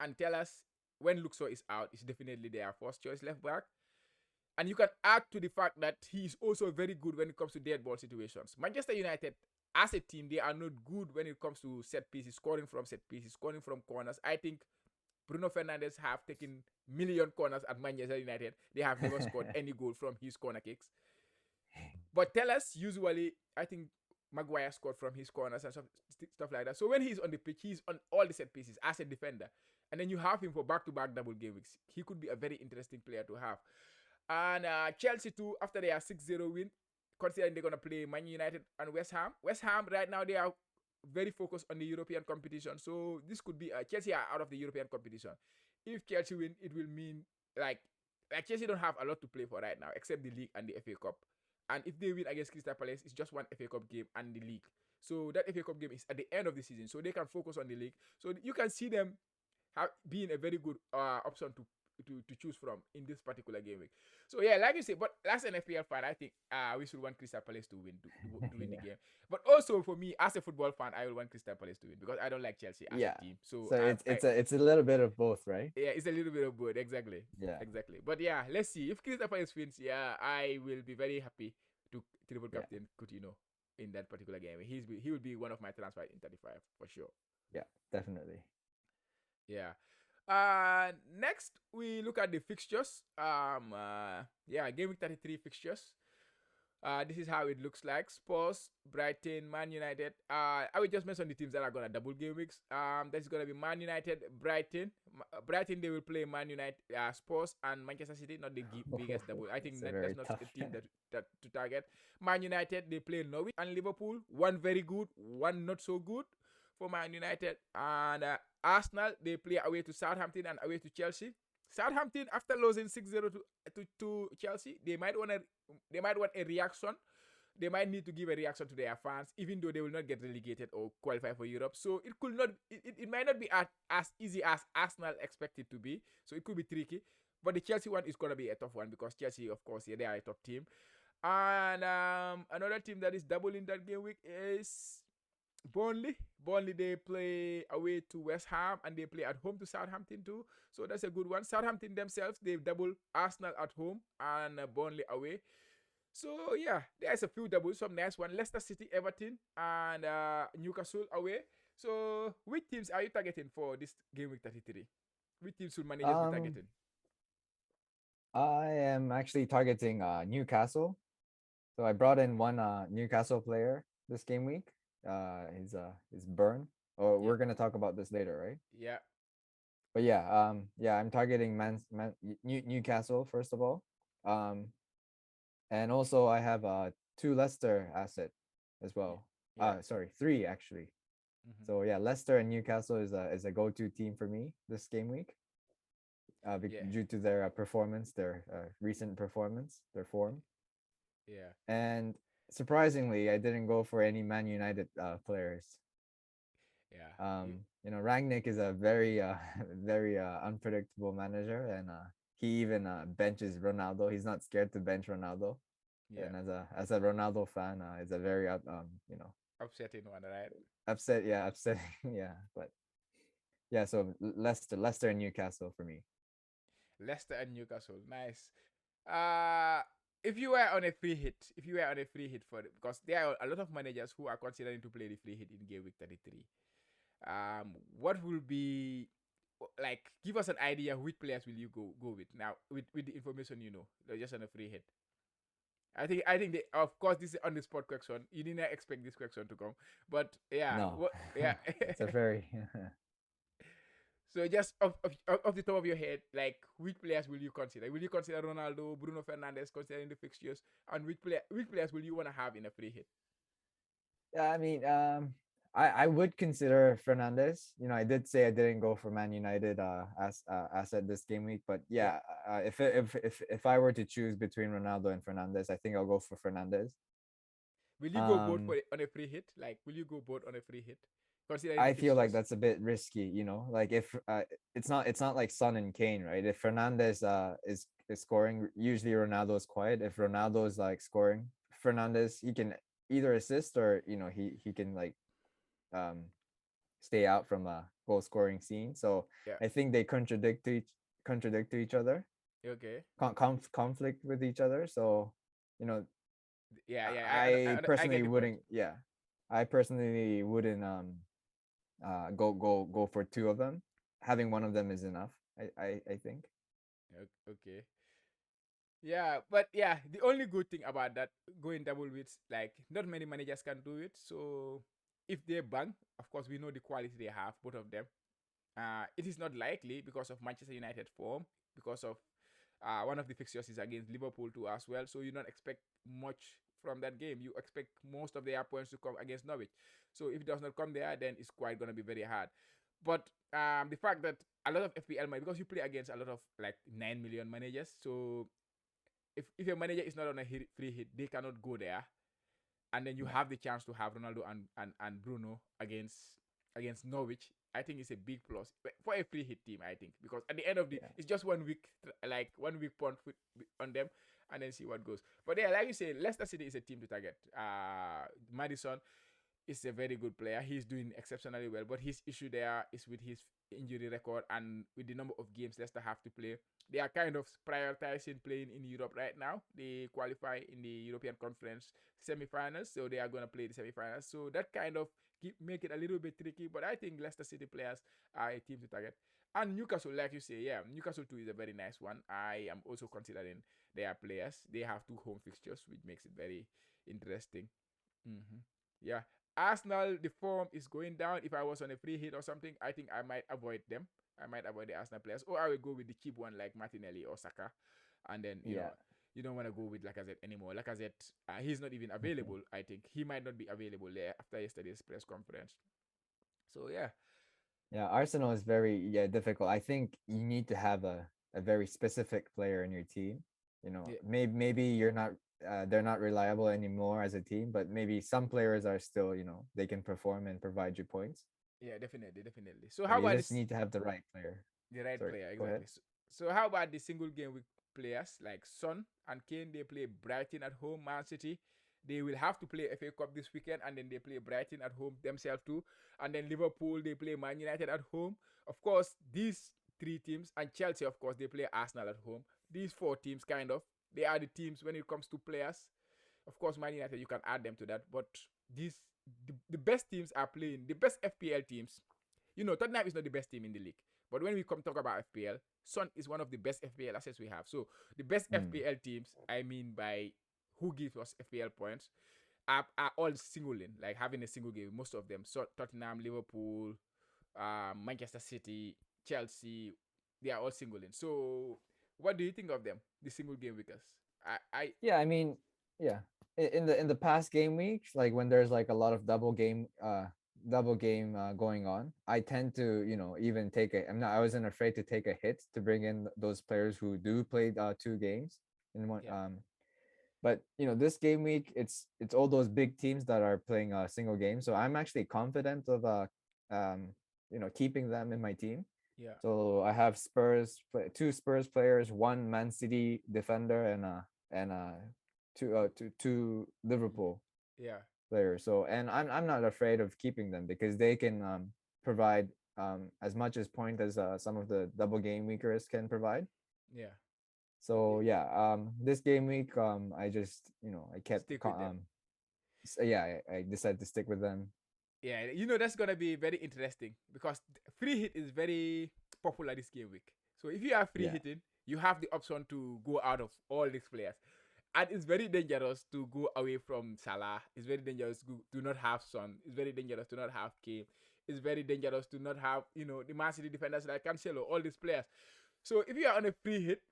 and Tellus, when Luke Shaw is out, is definitely their first choice left back. And you can add to the fact that he is also very good when it comes to dead ball situations. Manchester United, as a team, they are not good when it comes to set pieces, scoring from set pieces, scoring from corners. I think Bruno Fernandes have taken million corners at Manchester United. They have never scored any goal from his corner kicks. But tell us, usually, I think Maguire scored from his corners and stuff like that. So when he's on the pitch, he's on all the set pieces as a defender. And then you have him for back-to-back double game weeks. He could be a very interesting player to have. And Chelsea too, after their 6-0 win, considering they're going to play Man United and West Ham. West Ham right now, they are very focused on the European competition. So this could be Chelsea are out of the European competition. If Chelsea win, it will mean like Chelsea don't have a lot to play for right now, except the league and the FA Cup. And if they win against Crystal Palace, it's just one FA Cup game and the league. So that FA Cup game is at the end of the season, so they can focus on the league. So you can see them being a very good option to choose from in this particular game week. So yeah, like you say, but as an FPL fan, I think we should want Crystal Palace to win to win the game. But also for me, as a football fan, I will want Crystal Palace to win because I don't like Chelsea as a team. So it's a little bit of both, right? Yeah, it's a little bit of both, exactly. Yeah, exactly. But yeah, let's see if Crystal Palace wins. Yeah, I will be very happy to triple captain Coutinho in that particular game. He will be one of my transfer in 35 for sure. Yeah, definitely. Yeah. Next we look at the fixtures. Game week 33 fixtures. This is how it looks like. Spurs, Brighton, Man United. I will just mention the teams that are gonna double game weeks. That's gonna be Man United, Brighton. Brighton they will play Man United, Spurs, and Manchester City. Not the biggest double. I think that's not a team that to target. Man United they play Norwich and Liverpool. One very good, one not so good for Man United. And Arsenal they play away to Southampton and away to Chelsea. Southampton, after losing 6-0 to Chelsea, they might want a reaction. They might need to give a reaction to their fans, even though they will not get relegated or qualify for Europe. So it might not be as easy as Arsenal expected to be. So it could be tricky. But the Chelsea one is gonna be a tough one because Chelsea, of course, they are a top team. And another team that is doubling that game week is Burnley. Burnley they play away to West Ham and they play at home to Southampton too. So that's a good one. Southampton themselves they double Arsenal at home and Burnley away. So yeah, there's a few doubles. Some nice one. Leicester City, Everton, and Newcastle away. So which teams are you targeting for this game week 33? Which teams should managers be targeting? I am actually targeting Newcastle. So I brought in one Newcastle player this game week. Is Burn. We're gonna talk about this later, right? Yeah. But yeah, I'm targeting Newcastle first of all. And also I have 2 Leicester asset as well. Yeah. Sorry, 3 actually. Mm-hmm. So yeah, Leicester and Newcastle is a go-to team for me this game week. Due to their performance, their recent performance, their form. Yeah. And surprisingly, I didn't go for any Man United players. Yeah. Rangnick is a very very unpredictable manager, and he even benches Ronaldo. He's not scared to bench Ronaldo. Yeah. And as a Ronaldo fan, it's a very upsetting one, right? Upsetting, yeah. But yeah, so Leicester and Newcastle for me. Leicester and Newcastle, nice. If you were on a free hit for it, because there are a lot of managers who are considering to play the free hit in game week 33. What will be like? Give us an idea. Which players will you go with now with the information you know? Just on a free hit. I think of course this is on the spot question. You didn't expect this question to come, but yeah, no. It's a very. So just off the top of your head, like which players will you consider? Will you consider Ronaldo, Bruno Fernandes, considering the fixtures, and which players will you want to have in a free hit? Yeah, I mean, I would consider Fernandes. I did say I didn't go for Man United as asset this game week, but yeah, if I were to choose between Ronaldo and Fernandes, I think I'll go for Fernandes. Will you go both on a free hit? Like, will you go both on a free hit? I feel like that's a bit risky, like if it's not like Son and Kane, right? If Fernandes is scoring, usually Ronaldo is quiet. If Ronaldo is like scoring, Fernandes he can either assist or he can like um stay out from a goal scoring scene. So Yeah. I think they contradict to each other, Okay. conflict with each other. So you know, Yeah. Yeah. I I get personally the point. wouldn't. Yeah, I personally wouldn't go for two of them. Having one of them is enough. I think. Okay. Yeah, but yeah, the only good thing about that going double with like not many managers can do it. So if they bang, of course we know the quality they have, both of them. It is not likely because of Manchester United form, because of one of the fixtures is against Liverpool too as well. So you don't expect much from that game. You expect most of their points to come against Norwich. So if it does not come there, then it's quite gonna be very hard. But the fact that a lot of FPL might, because you play against a lot of like 9 million managers, so if your manager is not on a free hit, they cannot go there, and then you Yeah. have the chance to have Ronaldo and Bruno against Norwich. I think it's a big plus for a free hit team. I think because at the end of the, Yeah. it's just 1 week, like 1 week point on them, and then see what goes. But yeah, like you say, Leicester City is a team to target. Madison is a very good player. He's doing exceptionally well, but his issue there is with his injury record and with the number of games Leicester have to play. They are kind of prioritizing playing in Europe right now. They qualify in the European Conference semi-finals, so they are going to play the semi-finals. So that kind of make it a little bit tricky. But I think Leicester City players are a team to target. And Newcastle, like you say, yeah, Newcastle too is a very nice one. I am also considering their players. They have 2 home fixtures, which makes it very interesting. Mm-hmm. Yeah. Arsenal, the form is going down. If I was on a free hit or something, I think I might avoid them. I might avoid the Arsenal players, or I will go with the cheap one like Martinelli or Saka, and then Yeah. you don't want to go with Lacazette anymore. Lacazette, he's not even available. I think he might not be available there after yesterday's press conference. So yeah, Yeah, Arsenal is very difficult. I think you need to have a very specific player in your team. yeah, Maybe you're not they're not reliable anymore as a team, but maybe some players are still, they can perform and provide you points. yeah, definitely, definitely. So But how you about just this? need to have the right player. The right Sorry, player, go ahead. exactly. So how about the single game week players like Son and Kane? They play Brighton at home, Man City. They will have to play FA Cup this weekend, and then they play Brighton at home themselves too. And then Liverpool, they play Man United at home. Of course, these three teams, and Chelsea, of course, they play Arsenal at home. These four teams, kind of, they are the teams when it comes to players. Of course, Man United, you can add them to that. But these, the best teams are playing, the best FPL teams. Tottenham is not the best team in the league. But when we come talk about FPL, Son is one of the best FPL assets we have. So the best Mm. FPL teams, I mean by who gives us FPL points, are all singling, like having a single game. Most of them. So Tottenham, Liverpool, Manchester City, Chelsea, they are all singling. So what do you think of them? The single game wickers. I Yeah, I mean, yeah. In the past game weeks, like when there's like a lot of double game going on, I tend to, even take I wasn't afraid to take a hit to bring in those players who do play two games in one yeah, but this game week it's all those big teams that are playing a single game, so I'm actually confident of um keeping them in my team. yeah, So I have two Spurs players, one Man City defender, and two Liverpool yeah, players. So and I'm not afraid of keeping them because they can provide as much as point as some of the double game weekers can provide. yeah. So yeah, this game week, I just I kept Stick with them. yeah, I decided to stick with them. Yeah, that's gonna be very interesting because free hit is very popular this game week. So if you are free Yeah, hitting, you have the option to go out of all these players, and it's very dangerous to go away from Salah. It's very dangerous to not have Son. It's very dangerous to not have Kane. It's very dangerous to not have the Man City defenders like Cancelo, all these players. So if you are on a free hit,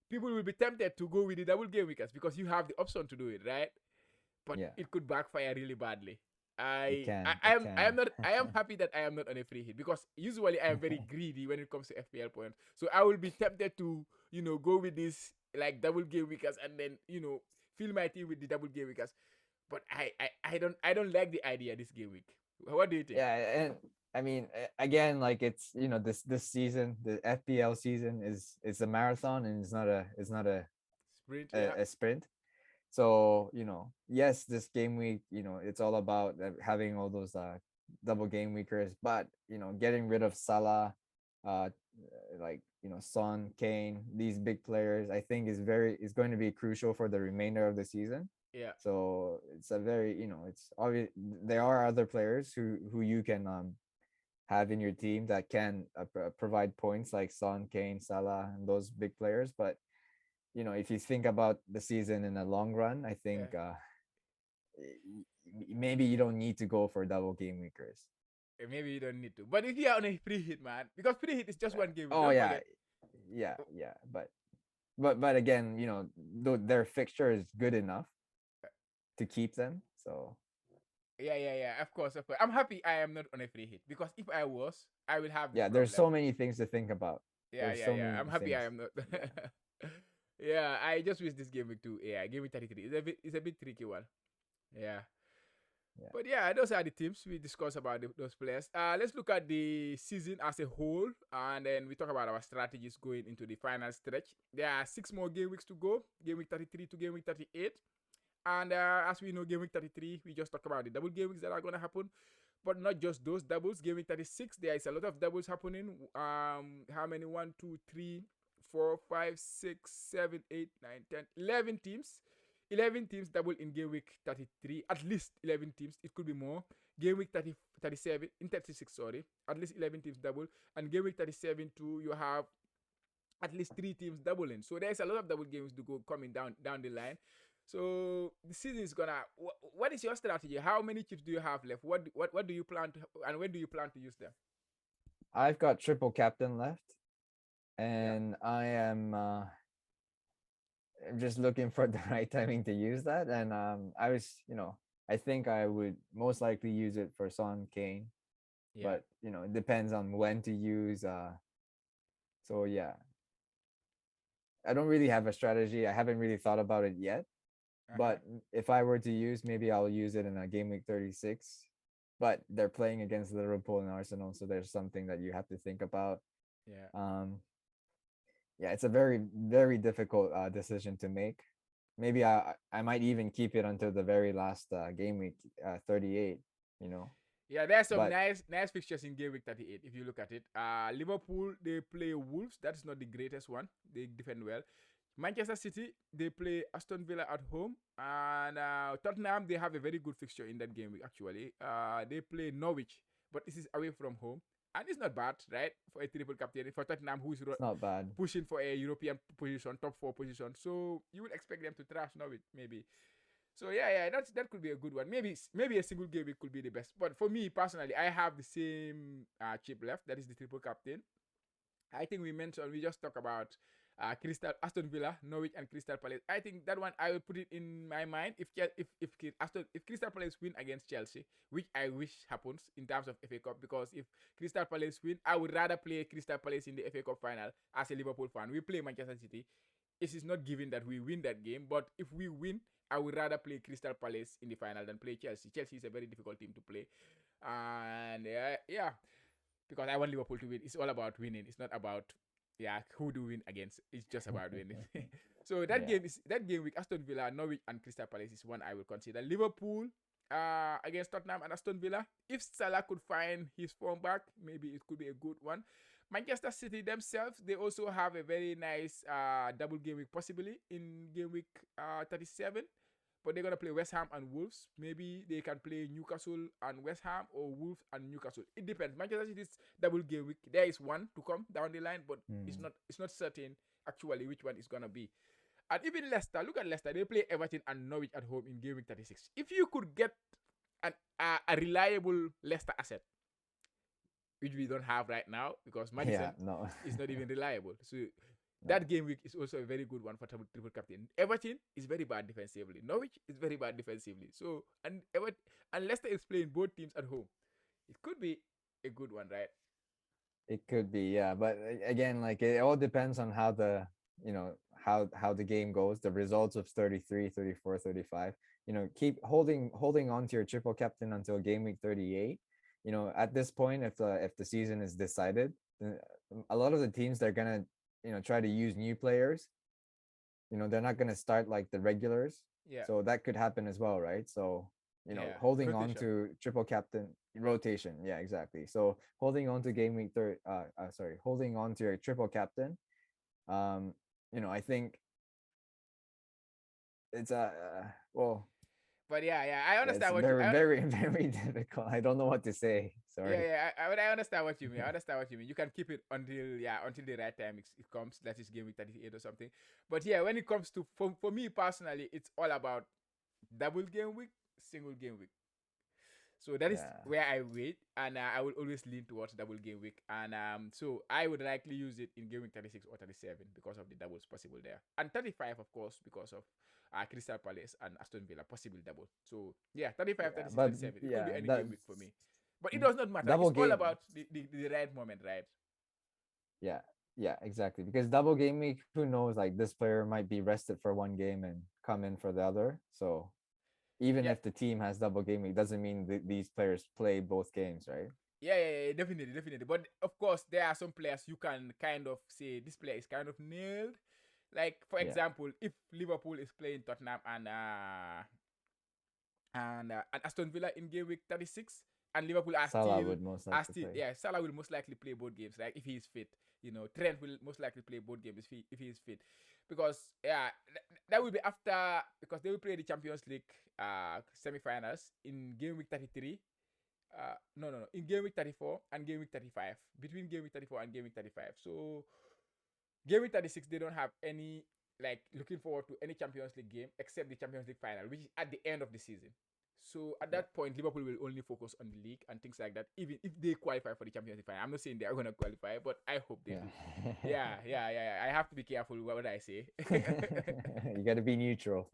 people will be tempted to go with the double game weekers because you have the option to do it, right? But yeah, it could backfire really badly. it I, can, I it am I am can. not I am happy that I am not on a free hit because usually I am very greedy when it comes to FPL points. So I will be tempted to go with this like double game weekers and then fill my team with the double game weekers. But I don't like the idea this game week. What do you think? Yeah, and I mean, again, like it's this season, the FPL season is a marathon, and it's not a Sprint, yeah, a sprint. So, yes, this game week, it's all about having all those double game weekers, but getting rid of Salah, uh, like Son, Kane, these big players, I think is going to be crucial for the remainder of the season. Yeah, So it's a very, it's obvious there are other players who you can have in your team that can provide points like Son, Kane, Salah, and those big players. But if you think about the season in the long run, I yeah. think maybe you don't need to go for double game weekers. Maybe you don't need to. But if you are on a free hit, man, because free hit is just one game week. Oh Don't yeah, forget. yeah, Oh, yeah. But again, their fixture is good enough to keep them. So yeah, yeah, yeah. Of course, of course. I'm happy I am not on a free hit because if I was, I will have this yeah, there's problem. so many things to think about. Yeah, There's yeah, so yeah. many I'm happy I things. am not. Yeah, Yeah, I just wish this game week too. Yeah, game week 33. It's a bit tricky one. Yeah. yeah. But yeah, those are the teams we discuss about those players. Let's look at the season as a whole, and then we talk about our strategies going into the final stretch. There are 6 more game weeks to go. Game week 33 to game week 38. And as we know, game week 33, we just talked about the double game weeks that are going to happen. But not just those doubles. Game week 36, there is a lot of doubles happening. How many? 1, 2, 3, 4, 5, 6, 7, 8, 9, 10, 11 teams. 11 teams double in game week 33. At least 11 teams. It could be more. Game week 30, 37, in 36, sorry. At least 11 teams double. And game week 37 too, you have at least 3 teams doubling. So there's a lot of double games to go coming down the line. So the season is gonna. What is your strategy? How many chips do you have left? What do you plan to, and when do you plan to use them? I've got triple captain left, Yeah, and I'm just looking for the right timing to use that. And I think I would most likely use it for Son Kane, yeah, but it depends on when to use. So yeah, I don't really have a strategy. I haven't really thought about it yet. uh huh, But if I were to use, maybe I'll use it in a game week 36. But they're playing against Liverpool and Arsenal, so there's something that you have to think about. yeah. Um, yeah, it's a very very difficult decision to make. Maybe I might even keep it until the very last game week 38. You know, Yeah, there's some but nice fixtures in game week 38 if you look at it. Liverpool they play Wolves. That is not the greatest one. They defend well. Manchester City they play Aston Villa at home, and Tottenham they have a very good fixture in that game week actually. They play Norwich, but this is away from home, and it's not bad, right? For a triple captain for Tottenham who is it's not bad. pushing for a European position, top 4 position. So you would expect them to trash Norwich maybe. So yeah, yeah, that could be a good one. Maybe a single game it could be the best. But for me personally, I have the same chip left. That is the triple captain. I think we just talked about Crystal Aston Villa, Norwich, and Crystal Palace. I think that one I will put it in my mind if Crystal Palace win against Chelsea, which I wish happens in terms of FA Cup, because if Crystal Palace win, I would rather play Crystal Palace in the FA Cup final as a Liverpool fan. We play Manchester City. It is not given that we win that game, but if we win, I would rather play Crystal Palace in the final than play Chelsea. Chelsea is a very difficult team to play, and yeah, because I want Liverpool to win. It's all about winning. It's not about who do win against. It's just about winning. So Yeah. that game with Aston Villa, Norwich, and Crystal Palace is one I will consider. Liverpool against Tottenham and Aston Villa. If Salah could find his form back, maybe it could be a good one. Manchester City themselves, they also have a very nice double game week possibly in game week 37. But they're gonna play West Ham and Wolves. Maybe they can play Newcastle and West Ham, or Wolves and Newcastle. It depends. Manchester City's double game week. There is one to come down the line, but Hmm. it's not certain actually which one is gonna be. And even Leicester, look at Leicester. They play Everton and Norwich at home in game week 36. If you could get a reliable Leicester asset, which we don't have right now because Yeah. Madison No. is not even reliable. So No. that game week is also a very good one for triple captain. Everton is very bad defensively. Norwich is very bad defensively. So and Leicester is playing both teams at home. It could be a good one, right? It could be, yeah. But again, like it all depends on how how the game goes, the results of 33, 34, 35. Keep holding on to your triple captain until game week 38. At this point, if the season is decided, then a lot of the teams they're gonna, try to use new players. They're not gonna start like the regulars. Yeah. So that could happen as well, right? So, Yeah. holding on Rotation. to triple captain rotation. Yeah, exactly. So holding on to game week third, sorry, holding on to your triple captain. Um, I think it's well, But yeah, yeah, I yeah, it's understand what you. very, very, very difficult. I don't know what to say. Yeah, Sorry. yeah, I understand what you mean. I understand what you mean. You can keep it until until the right time it comes. That is game week 38 or something. But yeah, when it comes to for me personally, it's all about double game week, single game week. So that is Yeah, where I wait, and I will always lean towards double game week. And so I would likely use it in game week 36 or 37 because of the doubles possible there, and 35 of course because of Crystal Palace and Aston Villa possible double. So yeah, 35, yeah, 36, but 37. It could be yeah, any game that week for me, but it does not matter. double It's all game. about the right moment, right? Yeah, yeah, exactly. Because double game week, who knows? Like this player might be rested for one game and come in for the other. So even Yeah, if the team has double game week, doesn't mean these players play both games, right? yeah, definitely, definitely. But of course, there are some players you can kind of say this player is kind of nailed. Like for Yeah, example, if Liverpool is playing Tottenham and Aston Villa in game week 36, and Liverpool Salah would most are likely still play. yeah, Salah will most likely play both games, right? If he is fit, Trent will most likely play both games if he is fit, because yeah, that will be after because they will play the Champions League semi-finals in game week 33. No, in game week 34 and game week 35, between game week 34 and game week 35. So game week 36, they don't have any like looking forward to any Champions League game except the Champions League final, which is at the end of the season. So at Yeah. that point, Liverpool will only focus on the league and things like that. Even if they qualify for the Champions League final, I'm not saying they are gonna qualify, but I hope they Yeah. do. Yeah. I have to be careful what I say. You got to be neutral.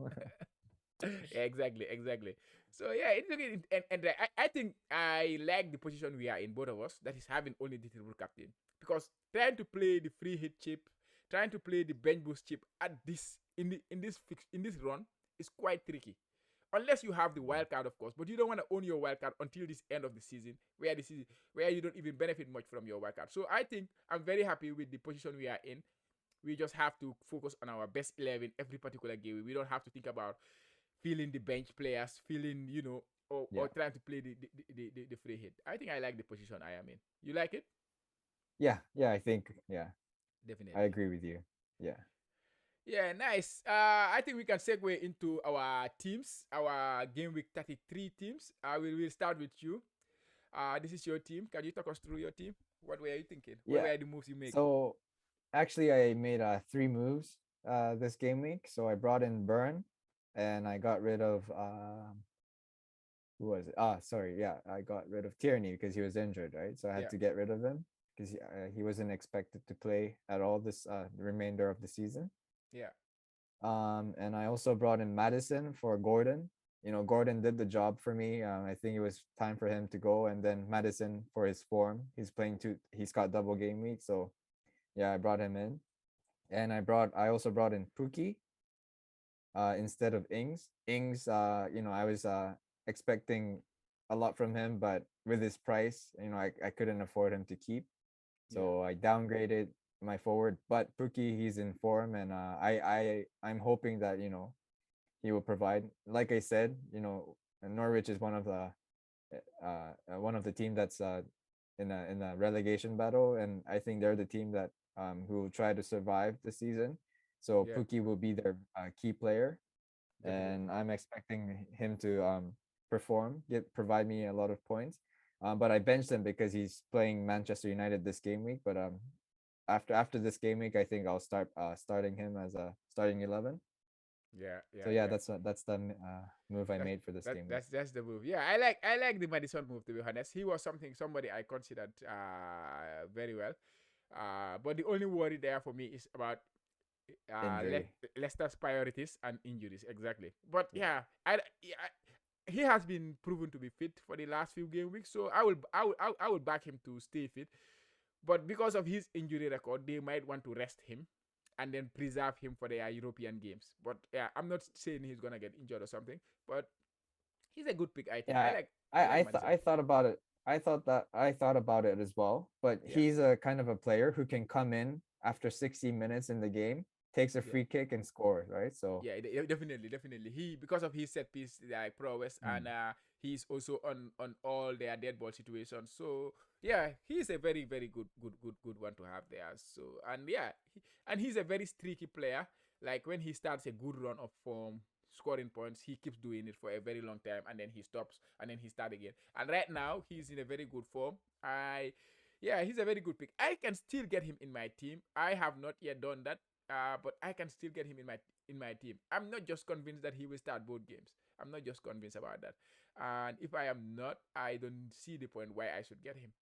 Yeah, exactly. So yeah, it's okay. And I think I like the position we are in, both of us. That is having only the triple captain, because trying to play the free hit chip, trying to play the bench boost chip at this in this run is quite tricky. Unless you have the wild card, of course, but you don't want to own your wild card until this end of the season, where you don't even benefit much from your wild card. So I think I'm very happy with the position we are in. We just have to focus on our best 11 every particular game. We don't have to think about feeling the bench players, feeling, or Yeah. trying to play the free hit. I think I like the position I am in. You like it? Yeah. Yeah. I think, yeah, I Definitely. agree with you. Yeah. Yeah, nice. I think we can segue into our teams, our game week 33 teams. We'll start with you. This is your team. Can you talk us through your team? What were you thinking? What Yeah. were the moves you make? So actually, I made three moves this game week. So I brought in Burn and I got rid of who was it? Sorry, yeah, I got rid of Tierney because he was injured, right? So I had Yeah, to get rid of him because he wasn't expected to play at all this the remainder of the season. yeah, And I also brought in Madison for Gordon. Gordon did the job for me. I think it was time for him to go, and then Madison for his form. He's playing two. He's got double game week, so yeah, I brought him in, and I also brought in Pookie instead of Ings. Ings, I was expecting a lot from him, but with his price, I couldn't afford him to keep. yeah, So I downgraded my forward. But Pookie, he's in form, and I'm hoping that he will provide. Like I said, Norwich is one of the team that's in a relegation battle, and I think they're the team that who will try to survive the season. So yeah, Pookie will be their key player, and definitely. I'm expecting him to perform, provide me a lot of points. But I benched him because he's playing Manchester United this game week. But after this game week, I think I'll start starting him as a starting 11. Yeah, So yeah, yeah, yeah. that's the move I That's made for this that game week. that's the move. Yeah, I like the Madison move, to be honest. He was somebody I considered very well. But the only worry there for me is about Injury. Leicester's priorities and injuries, exactly. But Yeah. yeah, he has been proven to be fit for the last few game weeks, so I will back him to stay fit. But because of his injury record, they might want to rest him and then preserve him for their European games. But yeah, I'm not saying he's gonna get injured or something. But he's a good pick, I think. Yeah, I like Madison. I thought about it. I thought about it as well, but Yeah, he's a kind of a player who can come in after 60 minutes in the game takes a Yeah. free kick and scores, right? So Yeah, definitely, definitely. He because of his set piece like prowess, mm, and he's also on all their dead ball situations. So yeah, he's a very very good one to have there. So and yeah, and he's a very streaky player. Like when he starts a good run of form, scoring points, he keeps doing it for a very long time, and then he stops, and then he starts again. And right now, he's in a very good form. Yeah, he's a very good pick. I can still get him in my team. I have not yet done that, but I can still get him in my team. I'm not just convinced that he will start both games. I'm not just convinced about that. And if I am not, I don't see the point why I should get him.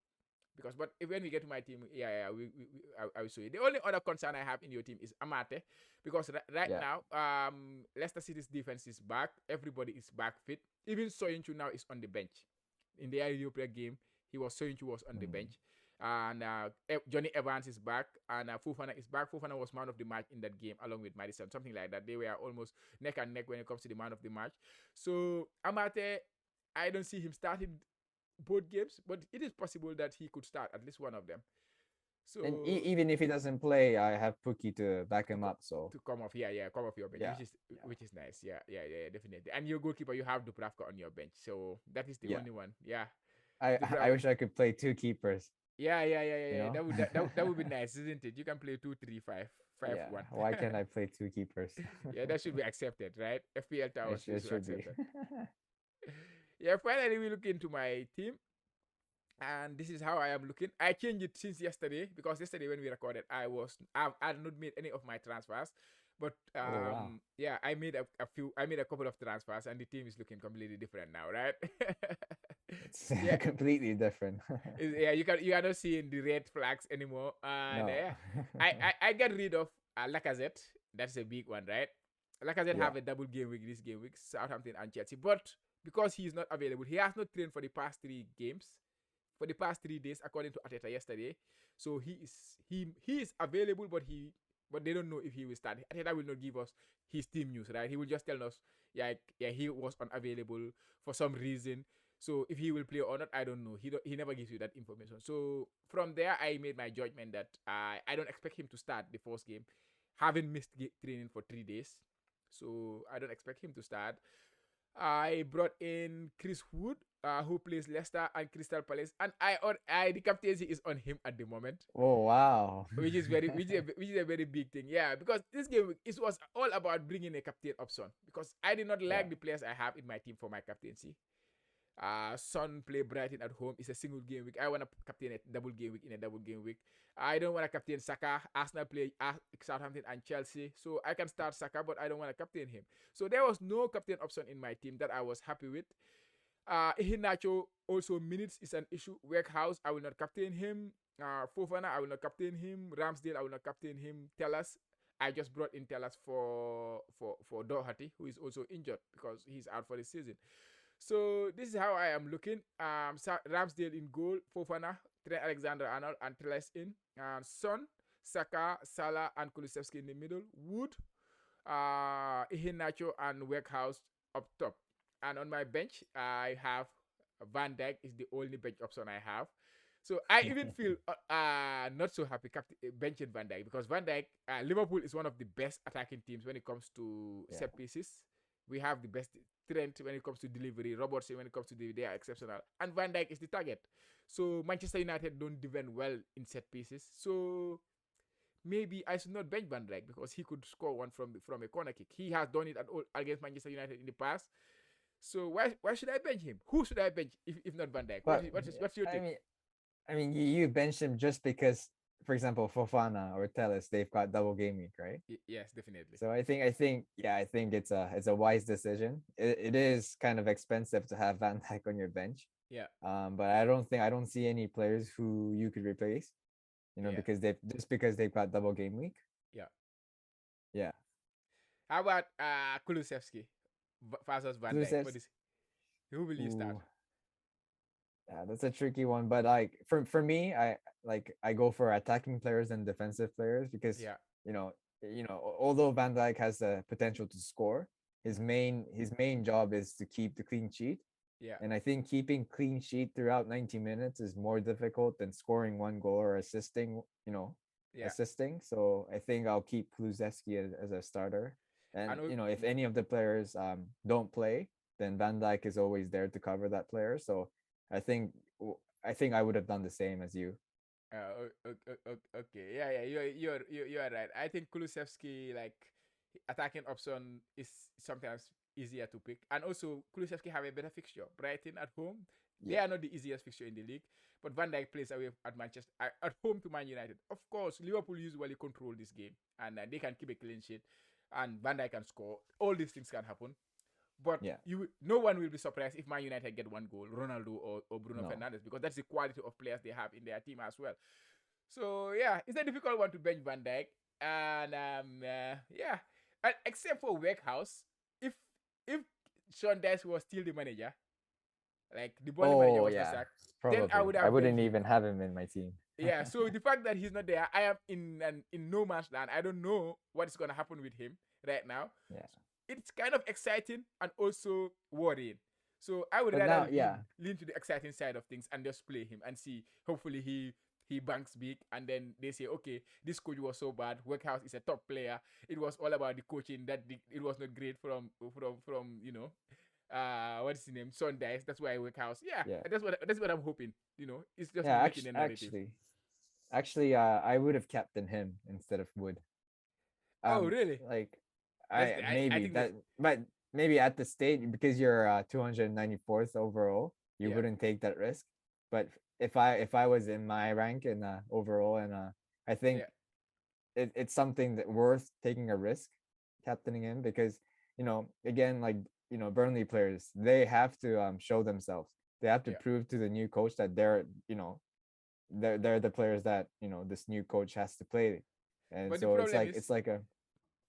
Because but if when we get to my team, I will show you. The only other concern I have in your team is Amate, because right yeah. now, Leicester City's defense is back. Everybody is back fit. Even Soyuncu now is on the bench. In the European game, Soyuncu was on the Mm. bench, and Johnny Evans is back, and Fofana is back. Fofana was man of the match in that game along with Madison, something like that. They were almost neck and neck when it comes to the man of the match. So Amate, I don't see him starting both games, but it is possible that he could start at least one of them. And So even if he doesn't play, I have Pookie to back to him up. So come off, yeah, come off your bench, yeah, yeah, which is nice, yeah, definitely. And your goalkeeper, you have Dubravka on your bench, so that is the yeah. only one, yeah. I Dubravka, wish I could play two keepers. You yeah. know. That would be nice, isn't it? You can play 2-3-5, 5 Yeah. 1. Why can't I play two keepers? Yeah, that should be accepted, right? FPL towers It should should be. accept that. Yeah, finally we look into my team, and this is how I am looking. I changed it since yesterday because yesterday when we recorded, I had not made any of my transfers, but Oh wow. yeah, I made a couple of transfers, and the team is looking completely different now, right? It's Yeah, completely different. yeah, you are not seeing the red flags anymore, and No. yeah, I get rid of Lacazette. That's a big one, right? Lacazette Yeah. have a double game week this game week, Southampton and Chelsea, but because he is not available, he has not trained for the past 3 games, for the past 3 days, according to Ateta yesterday. So he is available, but they don't know if he will start. Ateta will not give us his team news, right? He will just tell us, yeah, he was unavailable for some reason. So if he will play or not, I don't know. He never gives you that information. So from there, I made my judgment that I don't expect him to start the first game, having missed training for 3 days. So I don't expect him to start. I brought in Chris Wood, who plays Leicester and Crystal Palace, and I the captaincy is on him at the moment, Oh wow. which is which is a very big thing. Yeah, because this game it was all about bringing a captain option because I did not Yeah. like the players I have in my team for my captaincy. Son play Brighton at home. It's a single game week. I want to captain a double game week in a double game week. I don't want to captain Saka. Arsenal play Southampton and Chelsea. So I can start Saka, but I don't want to captain him. So there was no captain option in my team that I was happy with. Iheanacho also minutes is an issue. Workhouse, I will not captain him. Fofana, I will not captain him. Ramsdale, I will not captain him. Tellas, I just brought in Tellas for Doherty, who is also injured because he's out for the season. So this is how I am looking. Ramsdale in goal, Fofana, Trent Alexander-Arnold, and Telles in. Son, Saka, Salah, and Kulusevski in the middle. Wood, Iheanacho, and Workhouse up top. And on my bench, I have Van Dijk is the only bench option I have. So I even feel not so happy benching Van Dijk because Van Dijk, Liverpool is one of the best attacking teams when it comes to Yeah. set pieces. We have the best Trent when it comes to delivery. Robertson when it comes to delivery, they are exceptional. And Van Dijk is the target. So Manchester United don't defend well in set pieces. So maybe I should not bench Van Dijk because he could score one from a corner kick. He has done it at all against Manchester United in the past. So why should I bench him? Who should I bench if not Van Dijk? But What's your I take? mean, you bench him just because, for example, Fofana or Telles, they've got double game week, right? Yes, definitely. So I think it's a wise decision. It is kind of expensive to have Van Dijk on your bench. Yeah, But I don't see any players who you could replace. You know, yeah, because they've got double game week. yeah. Yeah. How about Kulusevski versus Van Dijk? What Kulusevski. is who will you start? Ooh, yeah, that's a tricky one. But like for me, I go for attacking players and defensive players because Yeah, you know although Van Dijk has the potential to score, his main job is to keep the clean sheet. yeah, And I think keeping clean sheet throughout 90 minutes is more difficult than scoring one goal or assisting, Yeah, assisting. So I think I'll keep Kulusevski as a starter. And and if any of the players don't play, then Van Dijk is always there to cover that player. So I think I think I would have done the same as you. okay, yeah, you're right. I think Kulusevski like attacking option is sometimes easier to pick, and also Kulusevski have a better fixture. Brighton at home, they Yeah, are not the easiest fixture in the league, but Van Dijk plays away at Manchester at home to Man United. Of course, Liverpool usually control this game, and they can keep a clean sheet, and Van Dijk can score. All these things can happen. But yeah, no one will be surprised if Man United get one goal, Ronaldo or Bruno no, Fernandes, because that's the quality of players they have in their team as well. So yeah, it's a difficult one to bench Van Dijk, and yeah, and except for Workhouse, if if Sean Dice was still the manager, like the Burnley manager oh was not yeah, sacked, then I probably. would I have benched wouldn't him. even have him in my team. Yeah, so the fact that he's not there, I am in no man's land. I don't know what is gonna happen with him right now. Yeah, It's kind of exciting and also worrying. So I would but rather now, yeah, lean to the exciting side of things and just play him and see. Hopefully he banks big, and then they say, okay, this coach was so bad. Workhouse is a top player. It was all about the coaching that it was not great from what's his name, Sundice. That's why Workhouse. Yeah, yeah, that's what I'm hoping. It's just me yeah. making a narrative. Actually, I would have captained him instead of Wood. Oh really? Like That's I I maybe think that that, but maybe at the stage because you're 294th overall, you yeah wouldn't take that risk. But if I was in my rank in overall, and I think yeah it's something that worth taking a risk captaining him, because again, like Burnley players, they have to show themselves. They have to yeah. prove to the new coach that they're the players that this new coach has to play. And But the so problem is it's like a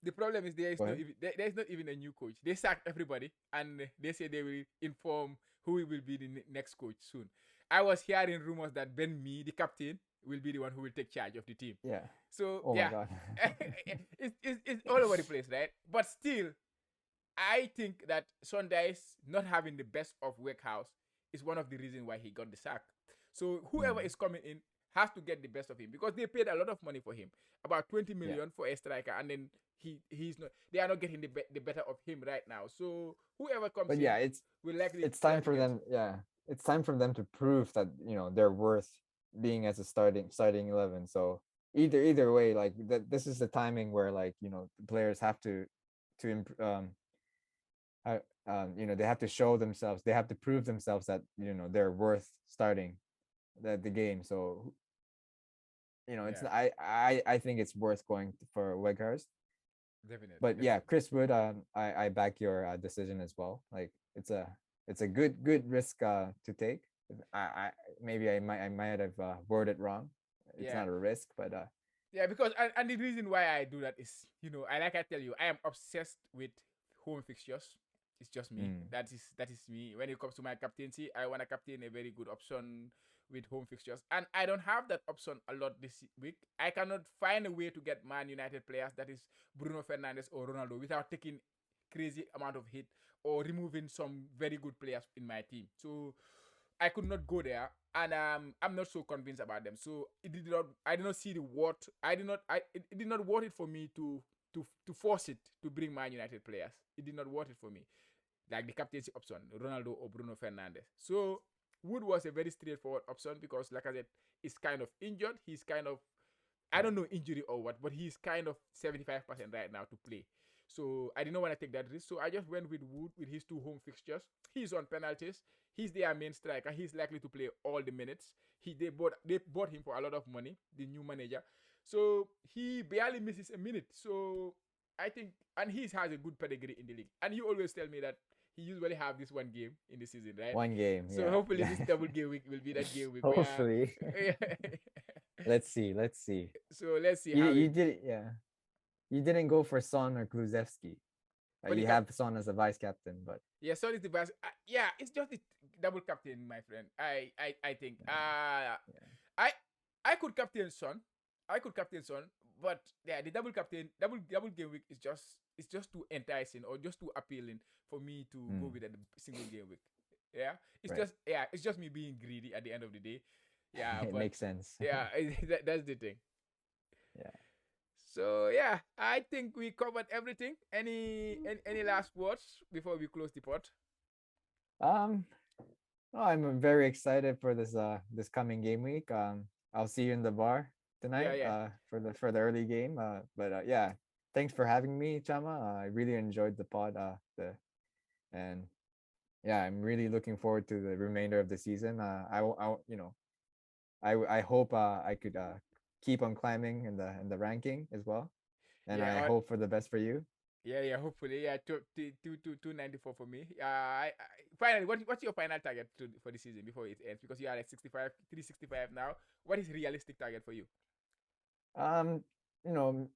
the problem is go ahead. there is not even a new coach. They sacked everybody, and they say they will inform who will be the next coach soon. I was hearing rumors that Ben Mee, the captain, will be the one who will take charge of the team. Yeah. So Oh my yeah, god. it's all over the place, right? But still, I think that Sundice not having the best of Workhouse is one of the reasons why he got the sack. So whoever Mm, is coming in has to get the best of him, because they paid a lot of money for him, about 20 yeah. million for a striker, and then he's not. They are not getting the better of him right now. So whoever comes But in yeah, will likely it's try time to for get. them. Yeah, it's time for them to prove that they're worth being as a starting 11. So either way, like this is the timing where, like, the players have to uh, they have to show themselves. They have to prove themselves that they're worth starting the game. So it's Yeah, I think it's worth going for Weghorst. definitely, But yeah, definitely. Chris Wood, I back your decision as well. Like it's a good risk to take. I maybe I might have worded wrong. It's Yeah, not a risk, but yeah, because and the reason why I do that is, I like I tell you, I am obsessed with home fixtures. It's just me. mm, That is me. When it comes to my captaincy, I want to captain a very good option with home fixtures, and I don't have that option a lot this week. I cannot find a way to get Man United players that is Bruno Fernandes or Ronaldo without taking crazy amount of hit or removing some very good players in my team. So I could not go there, and I'm not so convinced about them. So it did not. I did not see the worth. I did not. It did not worth it for me to force it to bring Man United players. It did not worth it for me, like the captaincy option, Ronaldo or Bruno Fernandes. So Wood was a very straightforward option because, like I said, he's kind of injured. He's kind of, I yeah, don't know, injury or what, but he's kind of 75% right now to play. So I didn't want to take that risk. So I just went with Wood with his two home fixtures. He's on penalties. He's their main striker. He's likely to play all the minutes. They bought him for a lot of money, the new manager. So he barely misses a minute. So I think, and he has a good pedigree in the league. And you always tell me that he usually have this one game in the season, right? one game. So Yeah, hopefully yeah. this double game week will be that game week where Hopefully. Let's see. Let's see. so let's see You how you it did yeah. You didn't go for Son or Kulusevski. for the You cap. have Son as a vice captain, but Yeah, sorry the best. Yeah, it's just the double captain, my friend. I think. yeah, I I could captain Son. I could captain Son, but yeah, the double game week is just, it's just too enticing or just too appealing for me to go mm, with a single game week. Yeah, right. it's just me being greedy at the end of the day. Yeah, It but makes sense. yeah, that's the thing. Yeah. So yeah, I think we covered everything. Any last words before we close the pod? Um, oh, I'm very excited for this coming game week. I'll see you in the bar Yeah, tonight. yeah, For the early game. But yeah, thanks for having me, Chama. I really enjoyed the pod. And yeah, I'm really looking forward to the remainder of the season. I hope I could keep on climbing in the ranking as well, and yeah. I hope for the best for you. Yeah, yeah. Hopefully, yeah. 294 for me. Finally, what's your final target for the season before it ends? Because you are at 65, 365 now. What is realistic target for you? Um,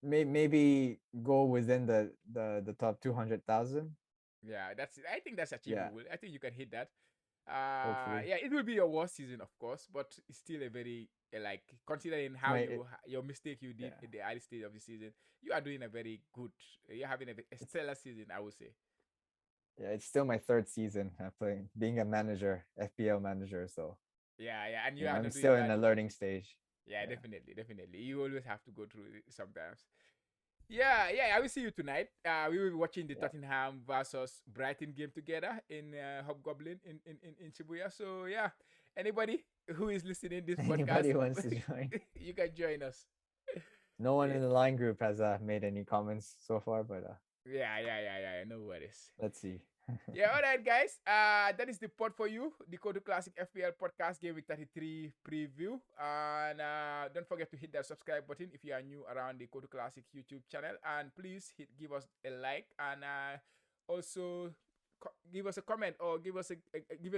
maybe go within the top 200,000. Yeah, I think that's Yeah, achievable. I think you can hit that. hopefully. Yeah, it will be your worst season, of course, but it's still a very like considering It's how my your mistake you did yeah. in the early stage of the season, you are doing a very good. You're having a It's stellar season, I would say. yeah, it's still my third season playing being a manager, FPL manager, so Yeah, yeah, and you are I'm not doing still in bad. the learning stage. Yeah, Yeah. definitely, definitely. You always have to go through it sometimes. Yeah, yeah. I will see you tonight. We will be watching the Yeah. Tottenham versus Brighton game together in Hobgoblin in Shibuya. So yeah, anybody who is listening this podcast, Anybody wants to join? you can join us. No one Yeah, in the line group has made any comments so far, but yeah. No worries. let's see. Yeah, all right, guys. That is the pod for you, the Kotu Classic FPL podcast game week 33 preview. And don't forget to hit that subscribe button if you are new around the Kotu Classic YouTube channel. And please give us a like and also give us a comment or give us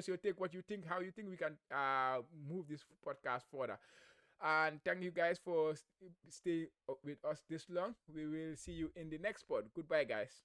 your take, what you think, how you think we can move this podcast further. And thank you guys for staying with us this long. We will see you in the next pod. Goodbye, guys.